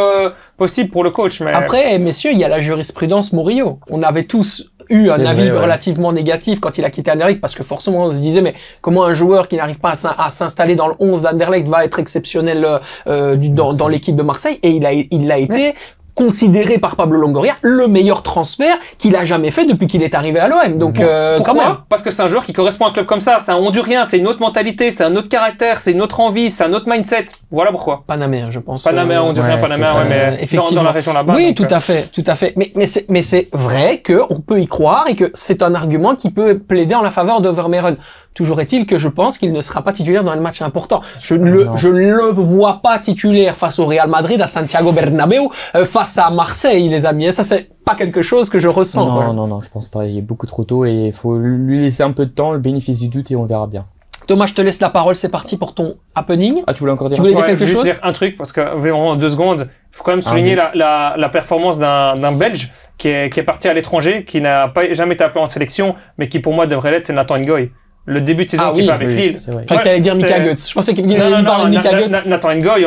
possibles pour le coach. Mais... Après, messieurs, il y a la jurisprudence Murillo. On avait tous eu un avis relativement négatif quand il a quitté Anderlecht, parce que forcément on se disait, mais comment un joueur qui n'arrive pas à s'installer dans le 11 d'Anderlecht va être exceptionnel dans l'équipe de Marseille, et il l'a été considéré par Pablo Longoria le meilleur transfert qu'il a jamais fait depuis qu'il est arrivé à l'OM. Donc quand même. Parce que c'est un joueur qui correspond à un club comme ça. C'est un Hondurien, c'est une autre mentalité, c'est un autre caractère, c'est une autre envie, c'est un autre mindset. Voilà pourquoi. Panaméen, je pense. Panaméen, Hondurien, Panaméen, mais effectivement dans la région là-bas. Oui, tout à fait. Mais c'est vrai que on peut y croire et que c'est un argument qui peut plaider en la faveur de Vermeeren. Toujours est-il que je pense qu'il ne sera pas titulaire dans un match important. Je ne le vois pas titulaire face au Real Madrid, à Santiago Bernabéu, face à Marseille, les amis. Ça, c'est pas quelque chose que je ressens. Non, je pense pas. Il est beaucoup trop tôt et il faut lui laisser un peu de temps, le bénéfice du doute, et on verra bien. Thomas, je te laisse la parole. C'est parti pour ton happening. Ah, tu voulais encore dire quelque chose? Dire un truc, parce que en 2 secondes, il faut quand même souligner la performance d'un Belge qui est parti à l'étranger, qui n'a jamais été appelé en sélection, mais qui pour moi devrait l'être, c'est Nathan Ngoy. Le début de saison qu'il fait avec Lille. Je crois que t'allais dire Mika Götze. Je pensais qu'il allait parler de Mika Götze. Nathan Ngoy,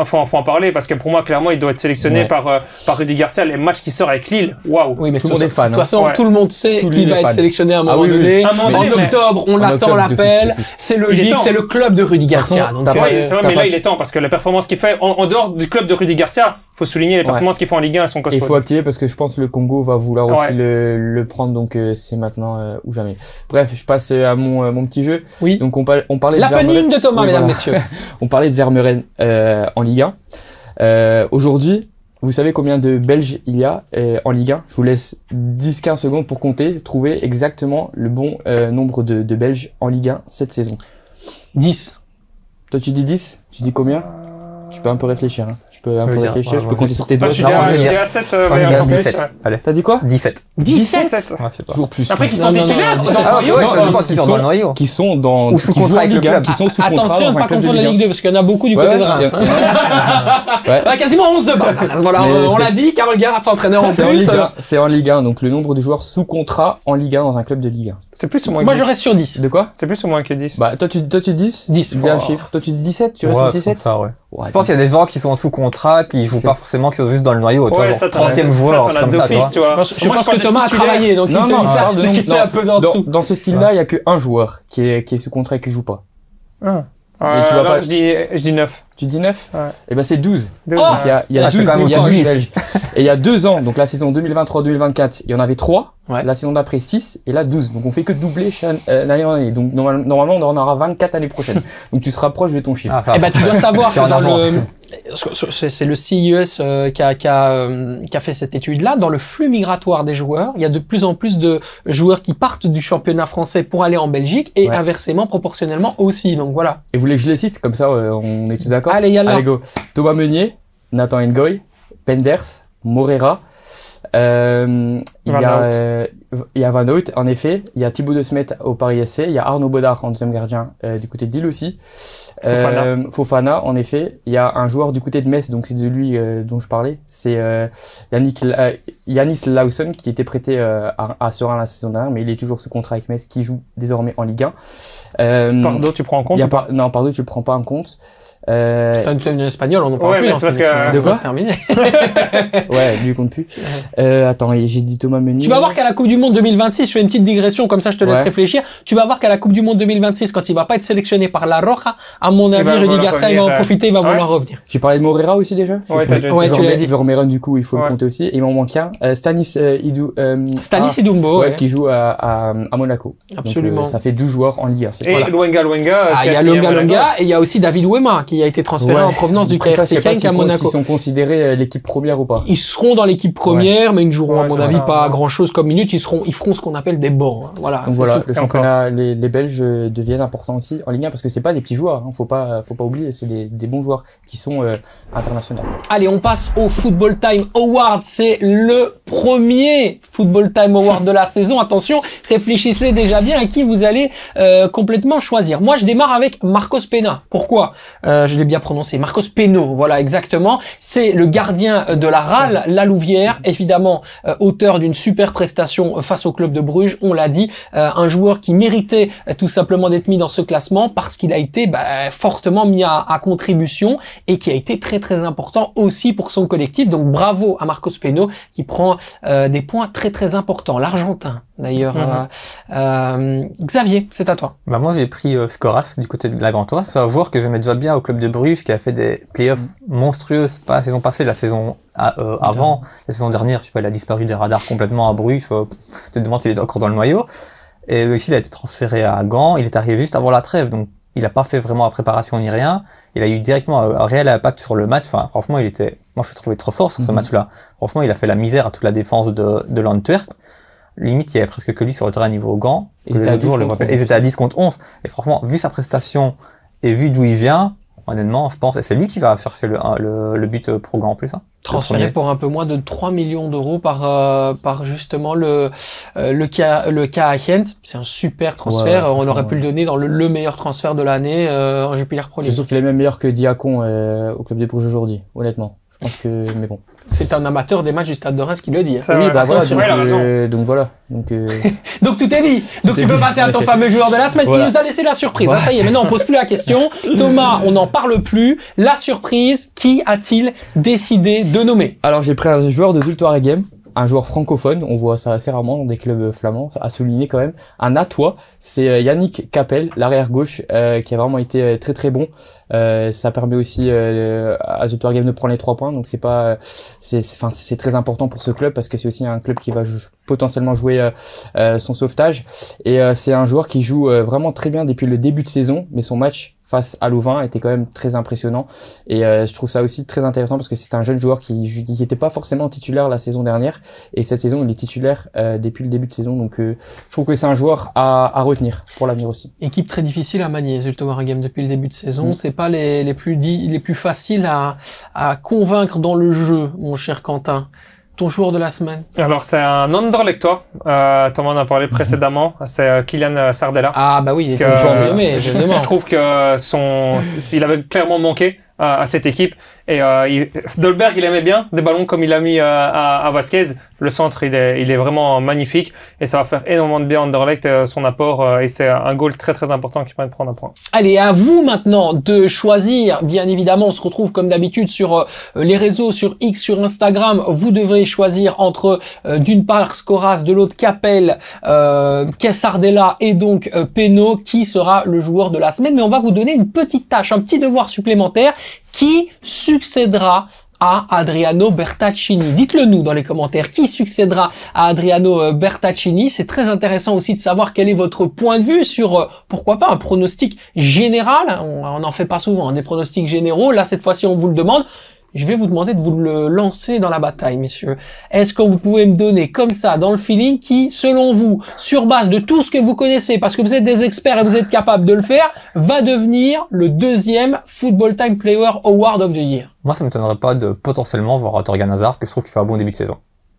faut en parler parce que pour moi, clairement, il doit être sélectionné par Rudy Garcia. Les matchs qui sort avec Lille, waouh. Oui, mais tout le monde est fan. De toute façon, tout le monde sait qu'il va être sélectionné à un moment donné. En octobre, on l'attend l'appel. C'est logique, c'est le club de Rudy Garcia. Mais là, il est temps parce que la performance qu'il fait en dehors du club de Rudy Garcia, faut souligner les performances qu'il fait en Ligue 1 à son costaud. Il faut activer parce que je pense que le Congo va vouloir aussi le prendre, donc c'est maintenant ou jamais. Bref, je passe à mon petit jeu. Oui. Donc on parlait de l'happening de Thomas, mesdames, messieurs. On parlait de Vermeeren en Ligue 1. Aujourd'hui, vous savez combien de Belges il y a en Ligue 1? Je vous laisse 10-15 secondes pour compter, trouver exactement le bon nombre de Belges en Ligue 1 cette saison. 10. Toi tu dis 10? Tu dis combien? Tu peux un peu réfléchir. Hein. peux un peu réfléchir, je peux compter sur tes doigts. Je suis à 7, on va dire 17. Allez. T'as dit quoi? 17. 17. Ouais, je sais pas. Toujours plus. Après, qui sont titulaires, ils sont dans le noyau. Qui sont dans, ou sous contrat avec le club. Qui sont sous contrat. Attention, ne pas confondre la Ligue 2, parce qu'il y en a beaucoup du côté de Reims. Quasiment 11 de base. Voilà, on l'a dit, Carole Garra s'entraîneur en plus. C'est en Ligue 1, donc le nombre de joueurs sous contrat en Ligue 1 dans un club de Ligue 1. C'est plus ou moins que 10. Moi, je reste sur 10. De quoi? C'est plus ou moins que 10. Bah, toi, tu dis 10. Dis un chiffre. Toi, tu dis 17, tu restes sur 17? Ça, ouais. Je pense qu'il y a des gens qui sont sous contrat, qui jouent pas forcément, qui sont juste dans le noyau. Ouais, genre 30e joueur, comme ça, tu vois. Je pense que Thomas a travaillé, donc il te dit ça, c'est qu'il s'est un peu en dessous. Dans ce style-là, il y a que un joueur qui est sous contrat et qui joue pas. Mais tu vas pas... je dis 9. Tu dis 9? Ouais. Et ben c'est 12. Oh, donc il y a 12 Belges. Et il y a 2 ans, donc la saison 2023-2024, il y en avait 3. Ouais. La saison d'après 6 et là 12. Donc on fait que doubler l'année en année. Donc normalement on en aura 24 l'année prochaine. Donc tu seras proche de ton chiffre. Et ben tu dois savoir que dans le c'est le CIES qui a fait cette étude-là. Dans le flux migratoire des joueurs, il y a de plus en plus de joueurs qui partent du championnat français pour aller en Belgique et inversement proportionnellement aussi. Donc voilà. Et vous voulez que je les cite? Comme ça on est tous d'accord? Allez, yallah. Allez go. Thomas Meunier, Nathan Ngoy, Penders, Morera. Il y a Van Hout, en effet. Il y a Thibaut De Smet au Paris SC. Il y a Arnaud Baudard en deuxième gardien du côt de Lille aussi. Fofana, en effet. Il y a un joueur du côté de Metz, donc c'est de lui dont je parlais. C'est Yanis Lawson qui était prêté à Serein la saison dernière, mais il est toujours sous contrat avec Metz, qui joue désormais en Ligue 1. Pardo, tu prends en compte? Non, Pardo, tu le prends pas en compte. C'est un espagnol, on en parle plus. Mais c'est parce que... De quoi? C'est terminé. Ouais, lui il compte plus. Attends, j'ai dit Thomas Meunier. Tu vas voir qu'à la Coupe du Monde 2026, je fais une petite digression, comme ça je te laisse réfléchir. Tu vas voir qu'à la Coupe du Monde 2026, quand il va pas être sélectionné par la Roja, à mon avis, Rudy Garcia, il va en profiter, il va vouloir revenir. J'ai parlé de Morera aussi déjà? Ouais, tu l'as dit. Vermeeren, du coup, il faut le compter aussi. Et il m'en manque un. Stanis Idumbo, qui joue à Monaco. Absolument. Donc, ça fait 12 joueurs en Ligue 1. Et Lwenga. Il y a Lwenga et il y a aussi David Wema qui a été transféré en provenance du KRC Genk à Monaco. Ils sont considérés l'équipe première ou pas? Ils seront dans l'équipe première, mais ils ne joueront à mon avis pas grand chose comme minutes. Ils feront ce qu'on appelle des bancs. Voilà. Donc voilà, le championnat, les Belges deviennent importants aussi en Ligue 1 parce que c'est pas des petits joueurs. Faut pas oublier, c'est des bons joueurs qui sont internationaux. Allez, on passe au Football Time Award. C'est le premier Football Time Award de la saison. Attention, réfléchissez déjà bien à qui vous allez complètement choisir. Moi, je démarre avec Marcos Pena. Pourquoi? Je l'ai bien prononcé, Marcos Peno, voilà exactement. C'est le gardien de la RAL, la Louvière, évidemment auteur d'une super prestation face au club de Bruges, on l'a dit, un joueur qui méritait tout simplement d'être mis dans ce classement parce qu'il a été fortement mis à contribution et qui a été très très important aussi pour son collectif. Donc bravo à Marcos Peno qui prend des points très très importants. L'Argentin d'ailleurs. Xavier, c'est à toi. Moi j'ai pris Scoras du côté de la Gantoise. C'est un joueur que j'aimais déjà bien au club de Bruges, qui a fait des playoffs monstrueuses, pas la saison passée, la saison avant, la saison dernière, je sais pas, il a disparu des radars complètement à Bruges, je te demande s'il est encore dans le noyau. Et ici il a été transféré à Gand, il est arrivé juste avant la trêve, donc il a pas fait vraiment la préparation ni rien. Il a eu directement un réel impact sur le match. Enfin, franchement, moi je l'ai trouvé trop fort sur ce match-là. Franchement, il a fait la misère à toute la défense de l'Antwerp. Limite, il y avait presque que lui sur le terrain niveau Gand. Ils étaient à 10 contre 11. Et franchement, vu sa prestation et vu d'où il vient, honnêtement, je pense, et c'est lui qui va chercher le but pour Gand en plus. Transféré pour un peu moins de 3 millions d'euros par justement le cas Gent. C'est un super transfert. On aurait pu le donner dans le meilleur transfert de l'année en Jupiler Pro League. Je suis sûr qu'il est même meilleur que Diacon au club des Bruges aujourd'hui, honnêtement. Je pense que, mais bon. C'est un amateur des matchs du Stade de Reims qui le dit. Oui, donc voilà. Donc tout est dit. Donc tu peux passer à ton fameux joueur de la semaine. Voilà. Il nous a laissé la surprise. Voilà. Ça y est, maintenant on pose plus la question. Thomas, on n'en parle plus. La surprise, qui a-t-il décidé de nommer? Alors j'ai pris un joueur de Zultuaregem, un joueur francophone, on voit ça assez rarement dans des clubs flamands, à souligner quand même. Un Atois, c'est Yannick Capel, l'arrière gauche, qui a vraiment été très très bon. Ça permet aussi à Zultuaregem de prendre les 3 points, donc c'est très important pour ce club parce que c'est aussi un club qui va potentiellement jouer son sauvetage. Et c'est un joueur qui joue vraiment très bien depuis le début de saison, mais son match face à Louvain était quand même très impressionnant. Et je trouve ça aussi très intéressant parce que c'est un jeune joueur qui était pas forcément titulaire la saison dernière, et cette saison il est titulaire depuis le début de saison. Donc je trouve que c'est un joueur à retenir pour l'avenir aussi. Équipe très difficile à manier, Zultuaregem depuis le début de saison. C'est pas pas les plus faciles à convaincre dans le jeu, mon cher Quentin. Ton joueur de la semaine? Alors, c'est un Anderlechtois. Thomas en a parlé précédemment. C'est Kylian Sardella. Ah, bah oui, il est toujours nommé, je trouve que il avait clairement manqué à cette équipe. Et Dolberg, il aimait bien des ballons comme il a mis à Vasquez. Le centre, il est vraiment magnifique et ça va faire énormément de bien à Anderlecht, son apport, et c'est un goal très très important qui permet de prendre un point. Allez, à vous maintenant de choisir. Bien évidemment, on se retrouve comme d'habitude sur les réseaux, sur X, sur Instagram. Vous devrez choisir entre d'une part Scoras, de l'autre Capel, Sardella et donc Penaud, qui sera le joueur de la semaine. Mais on va vous donner une petite tâche, un petit devoir supplémentaire. Qui succédera à Adriano Bertaccini? Dites-le nous dans les commentaires. Qui succédera à Adriano Bertaccini? C'est très intéressant aussi de savoir quel est votre point de vue sur, pourquoi pas, un pronostic général. On n'en fait pas souvent, des pronostics généraux. Là, cette fois-ci, on vous le demande. Je vais vous demander de vous le lancer dans la bataille, messieurs. Est-ce que vous pouvez me donner comme ça, dans le feeling, qui, selon vous, sur base de tout ce que vous connaissez, parce que vous êtes des experts et vous êtes capables de le faire, va devenir le deuxième Football Time Player Award of the Year? Moi, ça ne m'étonnerait pas de potentiellement voir Torgan Hazard, que je trouve qu'il fait un bon début de saison.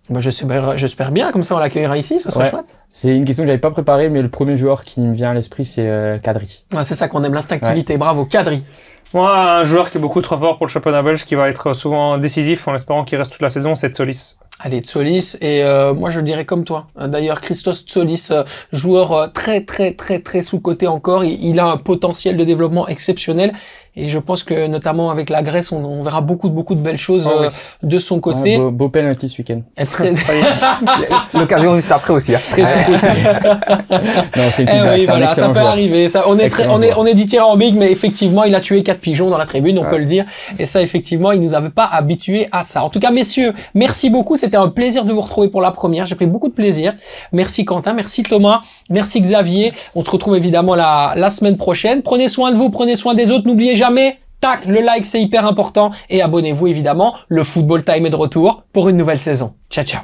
Bah, j'espère bien, comme ça on l'accueillera ici, ce sera chouette. C'est une question que j'avais pas préparée, mais le premier joueur qui me vient à l'esprit, c'est Kadri. Ouais, c'est ça qu'on aime, l'instinctivité. Ouais. Bravo, Kadri. Moi, un joueur qui est beaucoup trop fort pour le championnat belge, qui va être souvent décisif en espérant qu'il reste toute la saison, c'est Tsolis. Allez, Tsolis, et moi je dirais comme toi. D'ailleurs, Christos Tsolis, joueur très sous-coté encore, il a un potentiel de développement exceptionnel. Et je pense que notamment avec la Grèce, on verra beaucoup de belles choses de son côté. Ouais, beau penalty ce week-end. L'occasion juste après aussi. Hein. Très sous-côté. Non, c'est une petite blague, oui, voilà, ça peut arriver. Ça, on est dithyrambique, mais effectivement, il a tué 4 pigeons dans la tribune, on peut le dire. Et ça, effectivement, il nous avait pas habitués à ça. En tout cas, messieurs, merci beaucoup. C'était un plaisir de vous retrouver pour la première. J'ai pris beaucoup de plaisir. Merci Quentin, merci Thomas, merci Xavier. On se retrouve évidemment la semaine prochaine. Prenez soin de vous, prenez soin des autres. N'oubliez jamais, tac, le like, c'est hyper important. Et abonnez-vous évidemment. Le Football Time est de retour pour une nouvelle saison. Ciao, ciao.